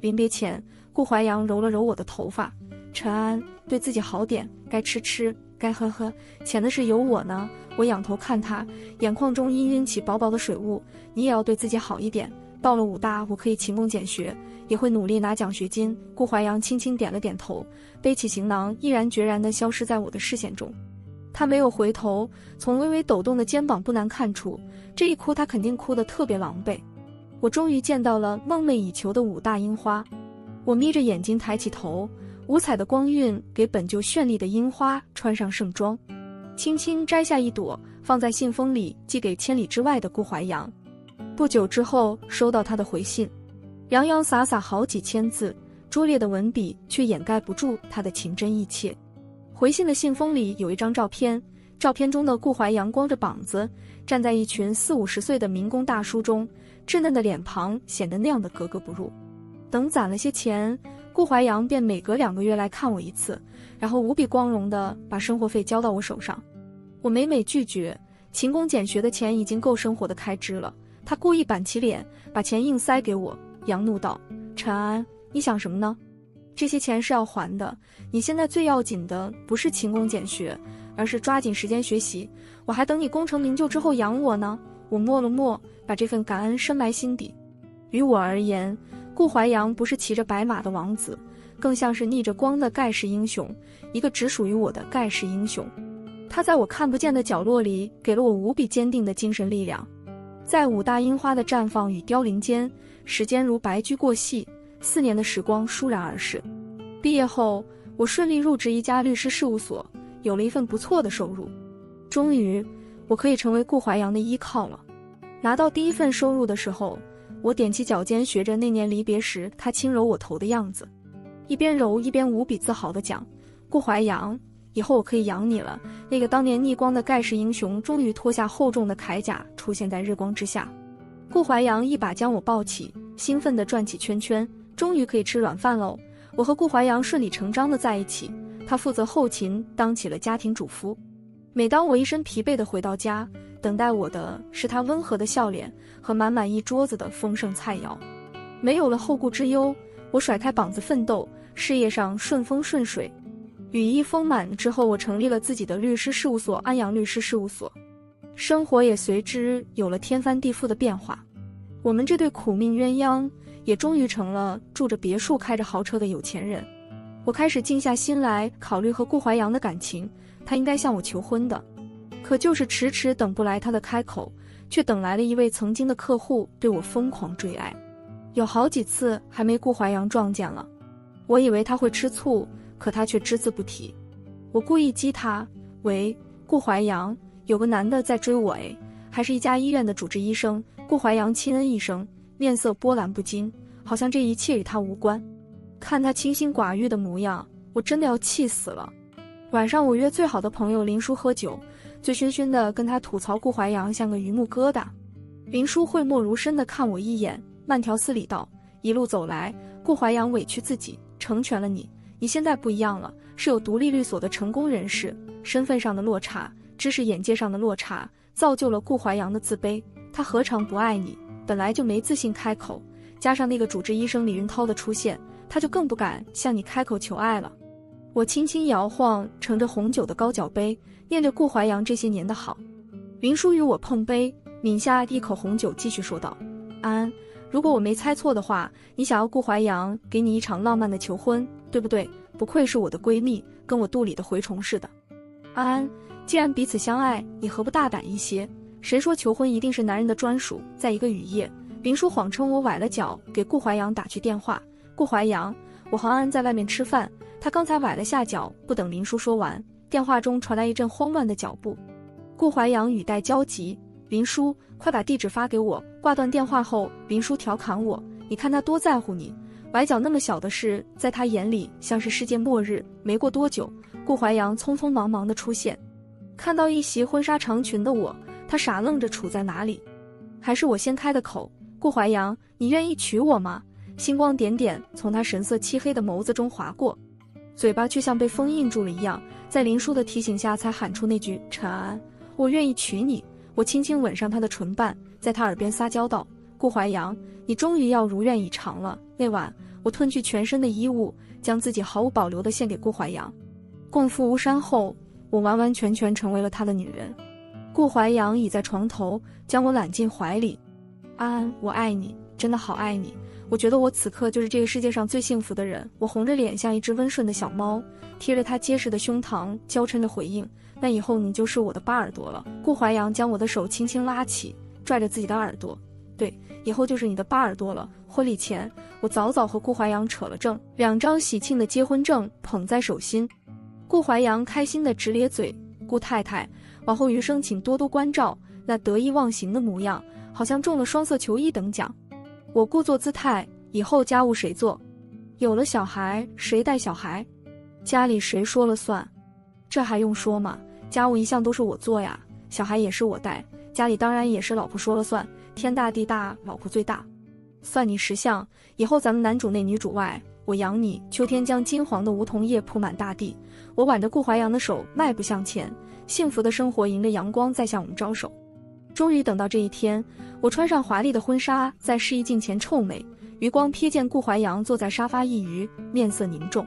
临别前，顾怀阳揉了揉我的头发：“陈安，对自己好点，该吃吃，该喝喝，钱的事有我呢。”我仰头看他，眼眶中氤氲起薄薄的水雾。你也要对自己好一点。到了武大，我可以勤工俭学，也会努力拿奖学金。顾怀阳轻轻点了点头，背起行囊，毅然决然地消失在我的视线中。他没有回头，从微微抖动的肩膀不难看出，这一哭他肯定哭得特别狼狈。我终于见到了梦寐以求的武大樱花。我眯着眼睛抬起头，五彩的光晕给本就绚丽的樱花穿上盛装，轻轻摘下一朵，放在信封里寄给千里之外的顾怀阳。不久之后收到他的回信，洋洋洒洒好几千字，拙劣的文笔却掩盖不住他的情真意切。回信的信封里有一张照片，照片中的顾怀阳光着膀子，站在一群40-50岁的民工大叔中，稚嫩的脸庞显得那样的格格不入。等攒了些钱，顾怀阳便每隔2个月来看我一次，然后无比光荣地把生活费交到我手上。我每每拒绝，勤工俭学的钱已经够生活的开支了。他故意板起脸，把钱硬塞给我，扬怒道：“陈安，你想什么呢？这些钱是要还的，你现在最要紧的不是勤工俭学，而是抓紧时间学习。我还等你功成名就之后养我呢。”我默了默，把这份感恩深埋心底。于我而言，顾怀阳不是骑着白马的王子，更像是逆着光的盖世英雄，一个只属于我的盖世英雄。他在我看不见的角落里，给了我无比坚定的精神力量。在武大樱花的绽放与凋零间，时间如白驹过隙，4年的时光倏然而逝。毕业后，我顺利入职一家律师事务所，有了一份不错的收入。终于，我可以成为顾怀阳的依靠了。拿到第一份收入的时候，我踮起脚尖，学着那年离别时他轻揉我头的样子，一边揉一边无比自豪地讲：“顾怀阳，以后我可以养你了。”那个当年逆光的盖世英雄终于脱下厚重的铠甲，出现在日光之下。顾怀阳一把将我抱起，兴奋地转起圈圈，终于可以吃软饭喽！我和顾怀阳顺理成章地在一起，他负责后勤，当起了家庭主夫。每当我一身疲惫地回到家，等待我的是他温和的笑脸和满满一桌子的丰盛菜肴。没有了后顾之忧，我甩开膀子奋斗，事业上顺风顺水。羽翼丰满之后，我成立了自己的律师事务所——安阳律师事务所，生活也随之有了天翻地覆的变化。我们这对苦命鸳鸯也终于成了住着别墅、开着豪车的有钱人。我开始静下心来考虑和顾怀阳的感情，他应该向我求婚的。可就是迟迟等不来他的开口，却等来了一位曾经的客户对我疯狂追爱。有好几次还没顾怀阳撞见了，我以为他会吃醋，可他却只字不提。我故意激他：“喂，顾怀阳，有个男的在追我哎，还是一家医院的主治医生。”顾怀阳轻嗯一声，面色波澜不惊，好像这一切与他无关。看他清心寡欲的模样，我真的要气死了。晚上我约最好的朋友林叔喝酒，醉醺醺的跟他吐槽顾怀阳像个榆木疙瘩。林叔讳莫如深的看我一眼，慢条斯理道：“一路走来，顾怀阳委屈自己，成全了你。你现在不一样了，是有独立律所的成功人士，身份上的落差，知识眼界上的落差，造就了顾怀阳的自卑。他何尝不爱你？本来就没自信开口，加上那个主治医生李云涛的出现，他就更不敢向你开口求爱了。”我轻轻摇晃盛着红酒的高脚杯，念着顾怀阳这些年的好。林叔与我碰杯，抿下一口红酒，继续说道：“安，如果我没猜错的话，你想要顾怀阳给你一场浪漫的求婚，对不对？不愧是我的闺蜜，跟我肚里的蛔虫似的。安，既然彼此相爱，你何不大胆一些？谁说求婚一定是男人的专属？”在一个雨夜，林叔谎称我崴了脚，给顾怀阳打去电话：“顾怀阳，我和安在外面吃饭，他刚才崴了下脚。”不等林叔说完，电话中传来一阵慌乱的脚步。顾怀阳语带焦急：“林叔，快把地址发给我。”挂断电话后，林叔调侃我：“你看他多在乎你，崴脚那么小的事，在他眼里像是世界末日。没过多久，顾怀阳匆匆忙忙地出现，看到一袭婚纱长裙的我，他傻愣着杵在哪里。还是我先开的口，顾怀阳，你愿意娶我吗？星光点点从他神色漆黑的眸子中划过，嘴巴却像被封印住了一样，在林殊的提醒下才喊出那句陈安，我愿意娶你。我轻轻吻上他的唇瓣，在他耳边撒娇道，顾怀阳，你终于要如愿以偿了。那晚我褪去全身的衣物，将自己毫无保留地献给顾怀阳。共赴巫山后，我完完全全成为了他的女人。顾怀阳倚在床头，将我揽进怀里。安安，我爱你，真的好爱你。我觉得我此刻就是这个世界上最幸福的人。我红着脸像一只温顺的小猫，贴着他结实的胸膛，娇嗔着回应，那以后你就是我的巴耳朵了。顾怀阳将我的手轻轻拉起，拽着自己的耳朵，对，以后就是你的巴耳朵了。婚礼前，我早早和顾怀阳扯了证，2张喜庆的结婚证捧在手心。顾怀阳开心地直咧嘴，顾太太，往后余生请多多关照。那得意忘形的模样，好像中了双色球1等奖。我故作姿态，以后家务谁做？有了小孩，谁带小孩？家里谁说了算？这还用说吗？家务一向都是我做呀，小孩也是我带，家里当然也是老婆说了算，天大地大，老婆最大。算你识相，以后咱们男主内女主外，我养你。秋天将金黄的梧桐叶铺满大地，我挽着顾怀阳的手迈步向前，幸福的生活迎着阳光在向我们招手。终于等到这一天，我穿上华丽的婚纱，在试衣镜前臭美，余光瞥见顾怀阳坐在沙发一隅，面色凝重。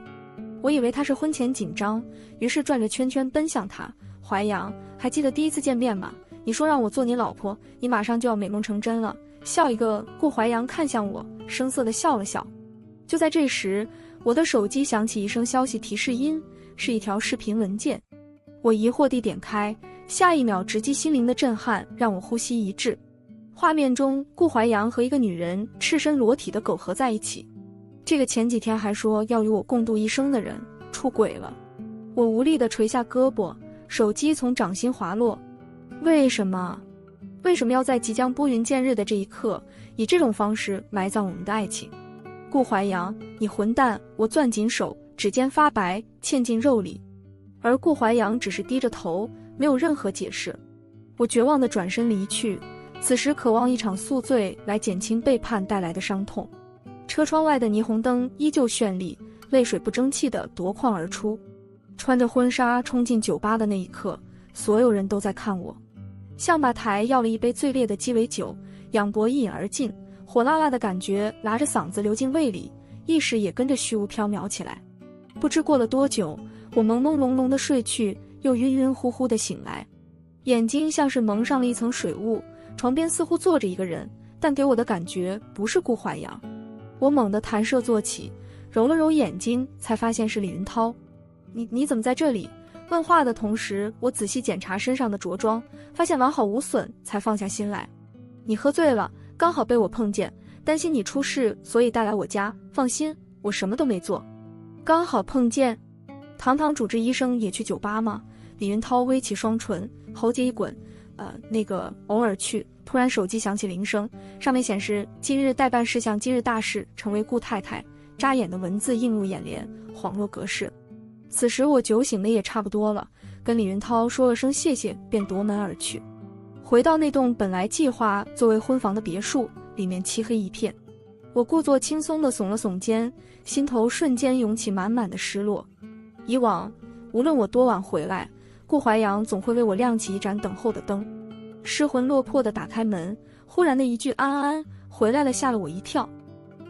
我以为他是婚前紧张，于是转着圈圈奔向他。怀阳，还记得第一次见面吗？你说让我做你老婆，你马上就要美梦成真了。笑一个。顾怀阳看向我，生涩地笑了笑。就在这时，我的手机响起一声消息提示音，是一条视频文件。我疑惑地点开，下一秒直击心灵的震撼让我呼吸一滞。画面中，顾怀阳和一个女人赤身裸体地苟合在一起。这个前几天还说要与我共度一生的人出轨了。我无力地垂下胳膊，手机从掌心滑落。为什么要在即将拨云见日的这一刻，以这种方式埋葬我们的爱情？顾怀阳，你混蛋！我攥紧手，指尖发白，嵌进肉里。而顾怀阳只是低着头，没有任何解释。我绝望地转身离去，此时渴望一场宿醉来减轻背叛带来的伤痛。车窗外的霓虹灯依旧绚丽，泪水不争气地夺眶而出。穿着婚纱冲进酒吧的那一刻，所有人都在看我。向吧台要了一杯最烈的鸡尾酒，仰脖一饮而尽，火辣辣的感觉拉着嗓子流进胃里，意识也跟着虚无缥缈起来。不知过了多久，我朦朦胧胧地睡去，又晕晕乎乎地醒来，眼睛像是蒙上了一层水雾。床边似乎坐着一个人，但给我的感觉不是顾怀阳。我猛地弹射坐起，揉了揉眼睛，才发现是李云涛。你怎么在这里？问话的同时，我仔细检查身上的着装，发现完好无损，才放下心来。你喝醉了，刚好被我碰见，担心你出事，所以带来我家。放心，我什么都没做。刚好碰见？堂堂主治医生也去酒吧吗？李云涛微起双唇，喉结一滚，偶尔去。突然手机响起铃声，上面显示今日代办事项，今日大事，成为顾太太。扎眼的文字映入眼帘，恍若隔世。此时我酒醒的也差不多了，跟李云涛说了声谢谢，便夺门而去。回到那栋本来计划作为婚房的别墅，里面漆黑一片。我故作轻松地耸了耸肩，心头瞬间涌起满满的失落。以往无论我多晚回来，顾怀阳总会为我亮起一盏等候的灯。失魂落魄地打开门，忽然的一句安安回来了，吓了我一跳。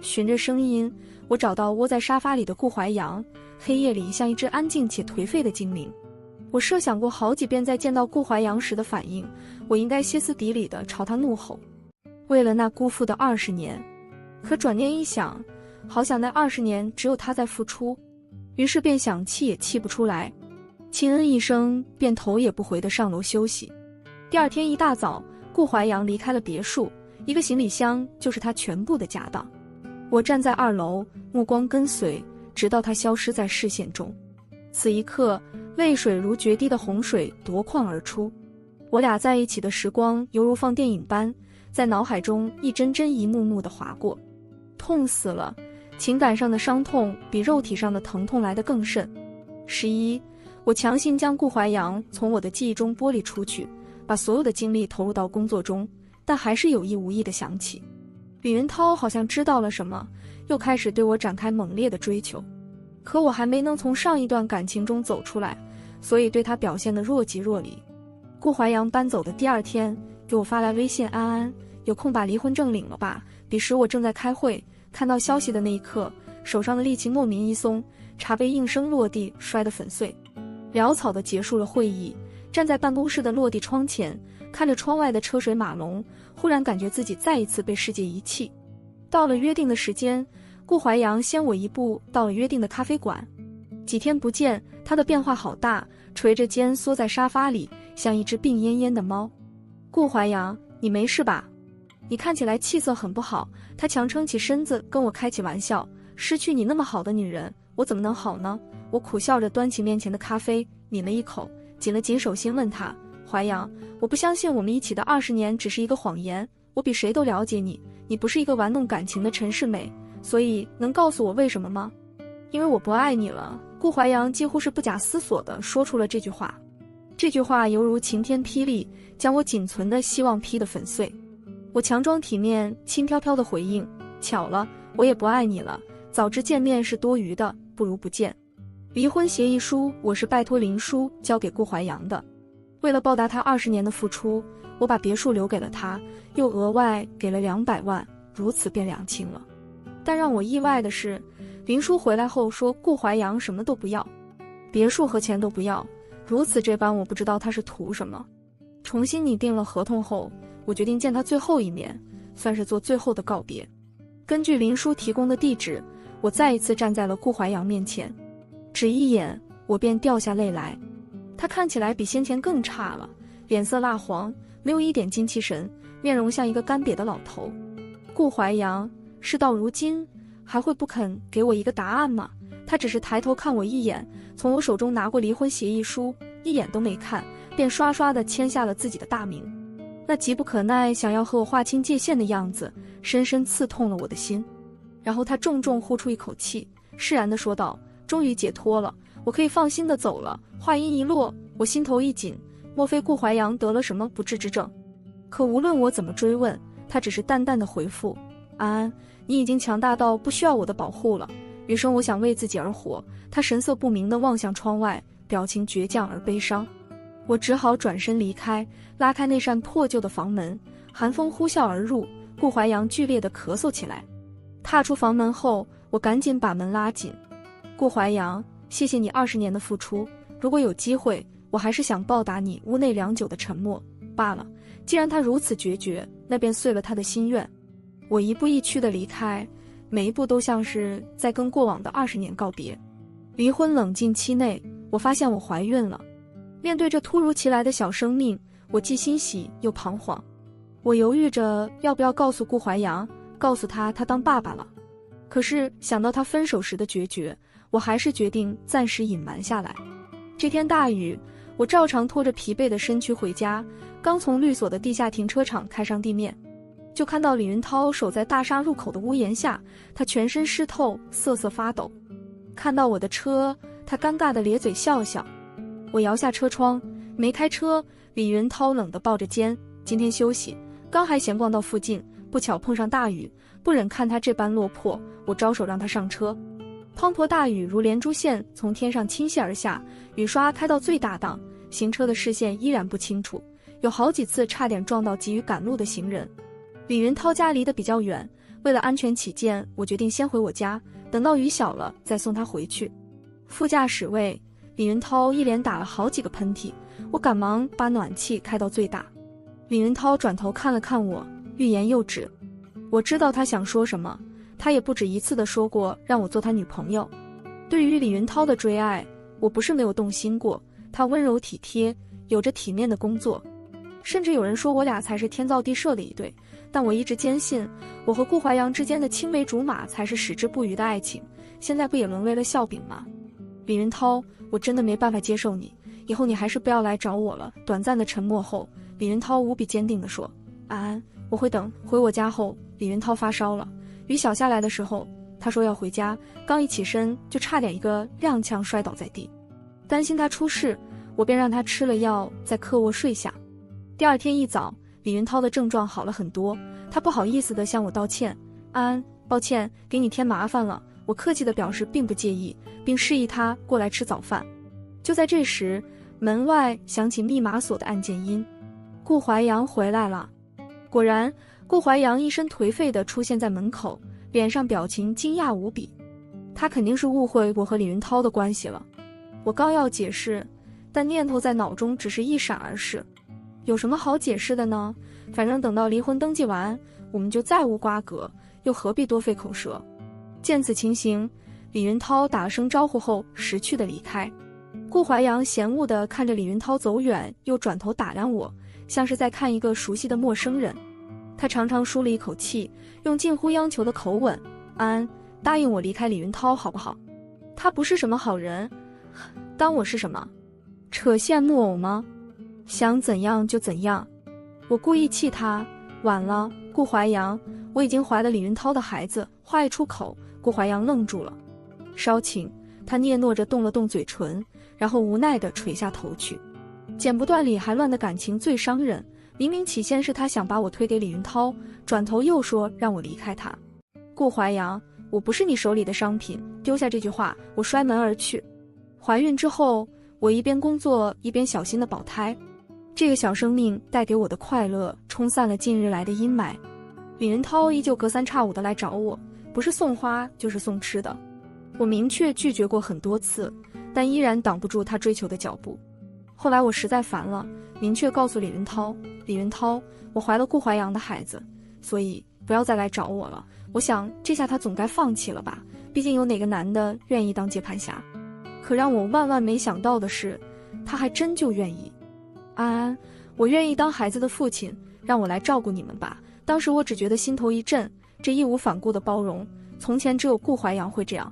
循着声音，我找到窝在沙发里的顾怀阳，黑夜里像一只安静且颓废的精灵。我设想过好几遍在见到顾怀阳时的反应，我应该歇斯底里地朝他怒吼，为了那辜负的20年。可转念一想，好想那20年只有他在付出，于是便想气也气不出来，轻嗯一声便头也不回地上楼休息。第二天一大早，顾怀阳离开了别墅，一个行李箱就是他全部的家当。我站在2楼，目光跟随，直到他消失在视线中。此一刻，泪水如决堤的洪水夺眶而出。我俩在一起的时光犹如放电影般，在脑海中一帧帧一幕幕地划过。痛死了，情感上的伤痛比肉体上的疼痛来得更甚。11，我强行将顾怀阳从我的记忆中剥离出去，把所有的精力投入到工作中，但还是有意无意地想起，李云涛好像知道了什么，又开始对我展开猛烈的追求。可我还没能从上一段感情中走出来，所以对他表现得若即若离。顾怀阳搬走的第2天，给我发来微信：安安，有空把离婚证领了吧？彼时我正在开会，看到消息的那一刻，手上的力气莫名一松，茶杯应声落地，摔得粉碎。潦草地结束了会议，站在办公室的落地窗前，看着窗外的车水马龙，忽然感觉自己再一次被世界遗弃。到了约定的时间，顾怀阳先我一步到了约定的咖啡馆。几天不见，他的变化好大，垂着肩缩在沙发里，像一只病恹恹的猫。顾怀阳，你没事吧？你看起来气色很不好。他强撑起身子跟我开起玩笑，失去你那么好的女人，我怎么能好呢？我苦笑着端起面前的咖啡，抿了一口，紧了紧手心，问他：怀阳，我不相信我们一起的20年只是一个谎言，我比谁都了解你，你不是一个玩弄感情的陈世美，所以能告诉我为什么吗？因为我不爱你了。顾怀阳几乎是不假思索地说出了这句话，这句话犹如晴天霹雳，将我仅存的希望劈得粉碎。我强装体面，轻飘飘地回应：巧了，我也不爱你了，早知见面是多余的，不如不见。离婚协议书我是拜托林叔交给顾怀阳的，为了报答他20年的付出，我把别墅留给了他，又额外给了200万，如此便两清了。但让我意外的是，林叔回来后说顾怀阳什么都不要，别墅和钱都不要，如此这般我不知道他是图什么。重新拟定了合同后，我决定见他最后一面，算是做最后的告别。根据林叔提供的地址，我再一次站在了顾怀阳面前，只一眼我便掉下泪来。他看起来比先前更差了，脸色蜡黄，没有一点精气神，面容像一个干瘪的老头。顾怀阳，事到如今还会不肯给我一个答案吗？他只是抬头看我一眼，从我手中拿过离婚协议书，一眼都没看，便刷刷地签下了自己的大名。那急不可耐想要和我划清界限的样子，深深刺痛了我的心。然后他重重呼出一口气，释然地说道：终于解脱了，我可以放心地走了。话音一落，我心头一紧，莫非顾怀阳得了什么不治之症？可无论我怎么追问，他只是淡淡的回复：安安，你已经强大到不需要我的保护了，余生我想为自己而活。他神色不明地望向窗外，表情倔强而悲伤。我只好转身离开，拉开那扇破旧的房门，寒风呼啸而入，顾怀阳剧烈地咳嗽起来。踏出房门后，我赶紧把门拉紧。顾怀阳，谢谢你20年的付出，如果有机会，我还是想报答你屋内良久的沉默罢了。既然他如此决绝，那便遂了他的心愿。我一步一趋地离开，每一步都像是在跟过往的20年告别。离婚冷静期内，我发现我怀孕了。面对这突如其来的小生命，我既欣喜又彷徨。我犹豫着要不要告诉顾怀阳，告诉他当爸爸了。可是想到他分手时的决绝，我还是决定暂时隐瞒下来。这天大雨，我照常拖着疲惫的身躯回家，刚从律所的地下停车场开上地面，就看到李云涛守在大厦入口的屋檐下，他全身湿透，瑟瑟发抖。看到我的车，他尴尬地咧嘴笑笑。我摇下车窗，没开车。李云涛冷地抱着肩，今天休息，刚还闲逛到附近，不巧碰上大雨，不忍看他这般落魄，我招手让他上车。滂沱大雨如连珠线从天上倾泻而下，雨刷开到最大档，行车的视线依然不清楚，有好几次差点撞到急于赶路的行人。李云涛家离得比较远，为了安全起见，我决定先回我家，等到雨小了再送他回去。副驾驶位，李云涛一连打了好几个喷嚏，我赶忙把暖气开到最大。李云涛转头看了看我，欲言又止。我知道他想说什么，他也不止一次地说过让我做他女朋友。对于李云涛的追爱，我不是没有动心过，他温柔体贴，有着体面的工作，甚至有人说我俩才是天造地设的一对。但我一直坚信，我和顾怀阳之间的青梅竹马才是矢志不渝的爱情，现在不也沦为了笑柄吗？李云涛，我真的没办法接受你，以后你还是不要来找我了。短暂的沉默后，李云涛无比坚定地说：安安，我会等。回我家后，李云涛发烧了，雨小下来的时候，他说要回家，刚一起身就差点一个踉跄摔倒在地。担心他出事，我便让他吃了药，在客卧睡下。第二天一早，李云涛的症状好了很多，他不好意思地向我道歉：“安安，抱歉，给你添麻烦了。”我客气地表示并不介意，并示意他过来吃早饭。就在这时，门外响起密码锁的按键音，顾怀阳回来了。果然，顾怀阳一身颓废地出现在门口，脸上表情惊讶无比。他肯定是误会我和李云涛的关系了。我刚要解释，但念头在脑中只是一闪而逝。有什么好解释的呢？反正等到离婚登记完，我们就再无瓜葛，又何必多费口舌？见此情形，李云涛打了声招呼后识趣地离开。顾怀阳嫌恶地看着李云涛走远，又转头打量我，像是在看一个熟悉的陌生人。他长长舒了一口气，用近乎央求的口吻：“安安，答应我离开李云涛好不好？他不是什么好人，当我是什么？扯线木偶吗？想怎样就怎样。”我故意气他：“晚了，顾怀阳，我已经怀了李云涛的孩子。”话一出口，顾怀阳愣住了。稍请，他嗫嚅着动了动嘴唇，然后无奈地垂下头去。剪不断理还乱的感情最伤人，明明起先是他想把我推给李云涛，转头又说让我离开他。顾怀阳，我不是你手里的商品。丢下这句话，我摔门而去。怀孕之后，我一边工作一边小心地保胎。这个小生命带给我的快乐，冲散了近日来的阴霾。李云涛依旧隔三差五地来找我，不是送花就是送吃的。我明确拒绝过很多次，但依然挡不住他追求的脚步。后来我实在烦了，明确告诉李云涛：“李云涛，我怀了顾怀阳的孩子，所以不要再来找我了。”我想这下他总该放弃了吧，毕竟有哪个男的愿意当接盘侠？可让我万万没想到的是，他还真就愿意。安安，我愿意当孩子的父亲，让我来照顾你们吧。当时我只觉得心头一震，这义无反顾的包容，从前只有顾怀阳会这样。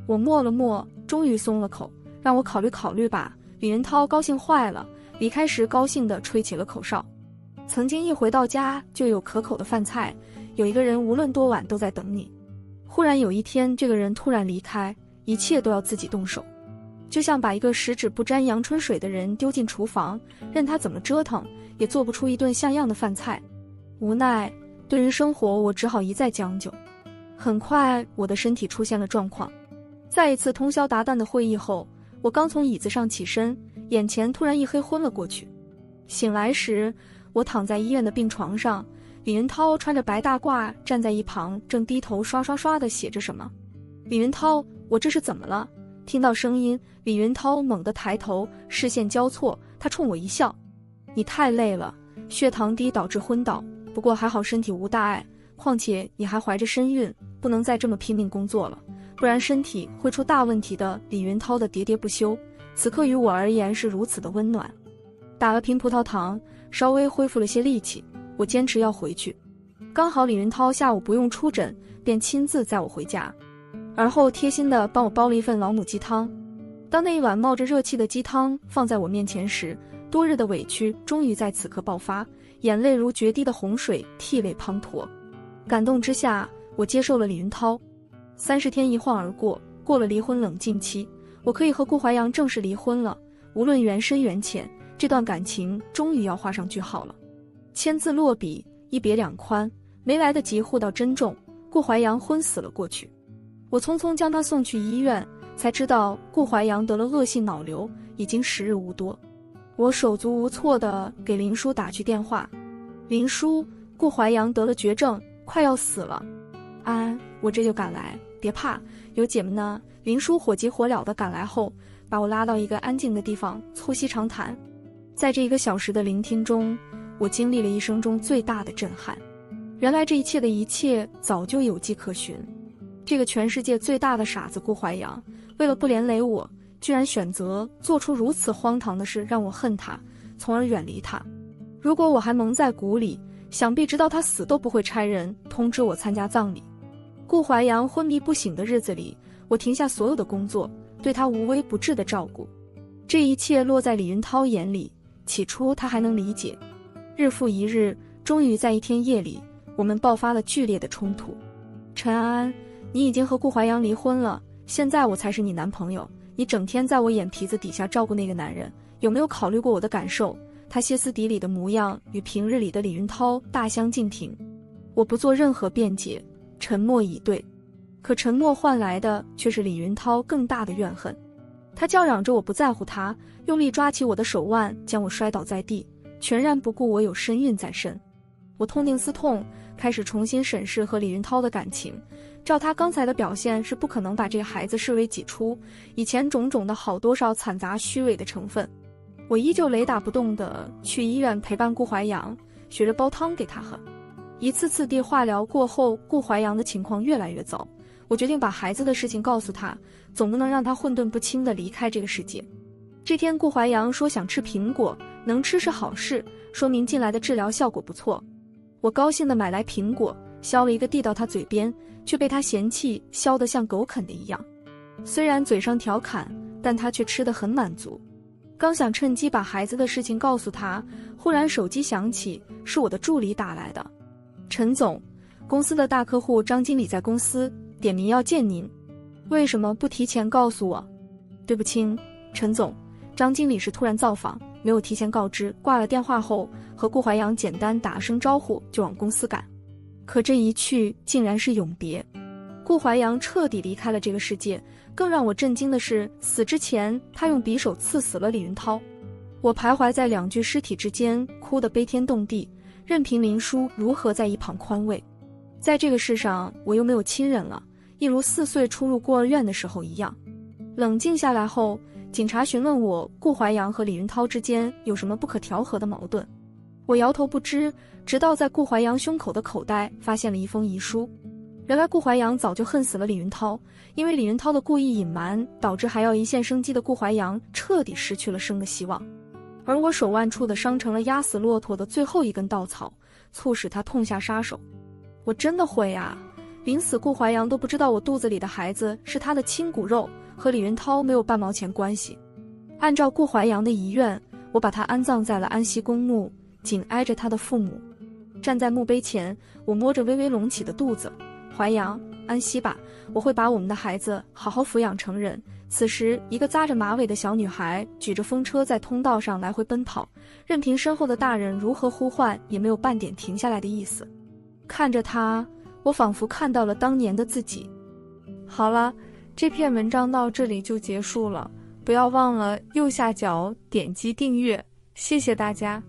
我默了默，终于松了口，让我考虑考虑吧。李云涛高兴坏了，离开时高兴地吹起了口哨。曾经一回到家就有可口的饭菜，有一个人无论多晚都在等你。忽然有一天，这个人突然离开，一切都要自己动手，就像把一个十指不沾阳春水的人丢进厨房，任他怎么折腾，也做不出一顿像样的饭菜。无奈，对于生活我只好一再将就。很快，我的身体出现了状况。在一次通宵达旦的会议后，我刚从椅子上起身，眼前突然一黑，昏了过去。醒来时，我躺在医院的病床上，李云涛穿着白大褂站在一旁，正低头刷刷刷地写着什么。李云涛，我这是怎么了？听到声音，李云涛猛地抬头，视线交错，他冲我一笑：“你太累了，血糖低导致昏倒，不过还好身体无大碍，况且你还怀着身孕，不能再这么拼命工作了，不然身体会出大问题的。”李云涛的喋喋不休，此刻于我而言是如此的温暖。打了瓶葡萄糖，稍微恢复了些力气，我坚持要回去。刚好李云涛下午不用出诊，便亲自载我回家，而后贴心地帮我煲了一份老母鸡汤。当那一碗冒着热气的鸡汤放在我面前时，多日的委屈终于在此刻爆发，眼泪如决堤的洪水，涕泪滂沱。感动之下，我接受了李云涛。30天一晃而过，过了离婚冷静期，我可以和顾怀阳正式离婚了。无论缘深缘浅，这段感情终于要画上句号了。签字落笔，一别两宽，没来得及互道珍重，顾怀阳昏死了过去。我匆匆将他送去医院，才知道顾怀阳得了恶性脑瘤，已经时日无多。我手足无措地给林叔打去电话：“林叔，顾怀阳得了绝症，快要死了。”“安安，我这就赶来，别怕，有姐们呢。”林叔火急火燎地赶来后，把我拉到一个安静的地方，促膝长谈。在这1个小时的聆听中，我经历了一生中最大的震撼。原来这一切的一切早就有迹可循。这个全世界最大的傻子顾怀阳，为了不连累我，居然选择做出如此荒唐的事，让我恨他，从而远离他。如果我还蒙在鼓里，想必直到他死都不会差人通知我参加葬礼。顾怀阳昏迷不醒的日子里，我停下所有的工作，对他无微不至的照顾。这一切落在李云涛眼里，起初他还能理解。日复一日，终于在一天夜里，我们爆发了剧烈的冲突。陈安安，你已经和顾怀阳离婚了，现在我才是你男朋友，你整天在我眼皮子底下照顾那个男人，有没有考虑过我的感受？他歇斯底里的模样与平日里的李云涛大相径庭。我不做任何辩解，沉默以对。可沉默换来的却是李云涛更大的怨恨。他叫嚷着我不在乎他，用力抓起我的手腕，将我摔倒在地，全然不顾我有身孕在身。我痛定思痛，开始重新审视和李云涛的感情。照他刚才的表现，是不可能把这个孩子视为己出，以前种种的好多少惨杂虚伪的成分。我依旧雷打不动地去医院陪伴顾怀阳，学着煲汤给他喝。一次次地化疗过后，顾怀阳的情况越来越糟。我决定把孩子的事情告诉他，总不能让他混沌不清地离开这个世界。这天，顾怀阳说想吃苹果，能吃是好事，说明近来的治疗效果不错。我高兴地买来苹果，削了一个递到他嘴边，却被他嫌弃削得像狗啃的一样。虽然嘴上调侃，但他却吃得很满足。刚想趁机把孩子的事情告诉他，忽然手机响起，是我的助理打来的。陈总，公司的大客户张经理在公司，点名要见您。为什么不提前告诉我？对不起，陈总，张经理是突然造访，没有提前告知。挂了电话后，和顾怀阳简单打声招呼就往公司赶。可这一去竟然是永别。顾怀阳彻底离开了这个世界。更让我震惊的是，死之前他用匕首刺死了李云涛。我徘徊在两具尸体之间，哭得悲天动地，任凭林叔如何在一旁宽慰。在这个世上，我又没有亲人了，一如4岁出入孤儿院的时候一样。冷静下来后，警察询问我顾怀阳和李云涛之间有什么不可调和的矛盾。我摇头不知，直到在顾怀阳胸口的口袋发现了一封遗书。原来顾怀阳早就恨死了李云涛，因为李云涛的故意隐瞒，导致还要一线生机的顾怀阳彻底失去了生的希望。而我手腕处的伤成了压死骆驼的最后一根稻草，促使他痛下杀手。我真的会啊，临死顾怀阳都不知道我肚子里的孩子是他的亲骨肉，和李云涛没有半毛钱关系。按照顾怀阳的遗愿，我把他安葬在了安溪公墓，紧挨着他的父母。站在墓碑前，我摸着微微隆起的肚子，怀阳，安息吧，我会把我们的孩子好好抚养成人。此时，一个扎着马尾的小女孩举着风车在通道上来回奔跑，任凭身后的大人如何呼唤，也没有半点停下来的意思。看着她，我仿佛看到了当年的自己。好了，这篇文章到这里就结束了，不要忘了右下角点击订阅，谢谢大家。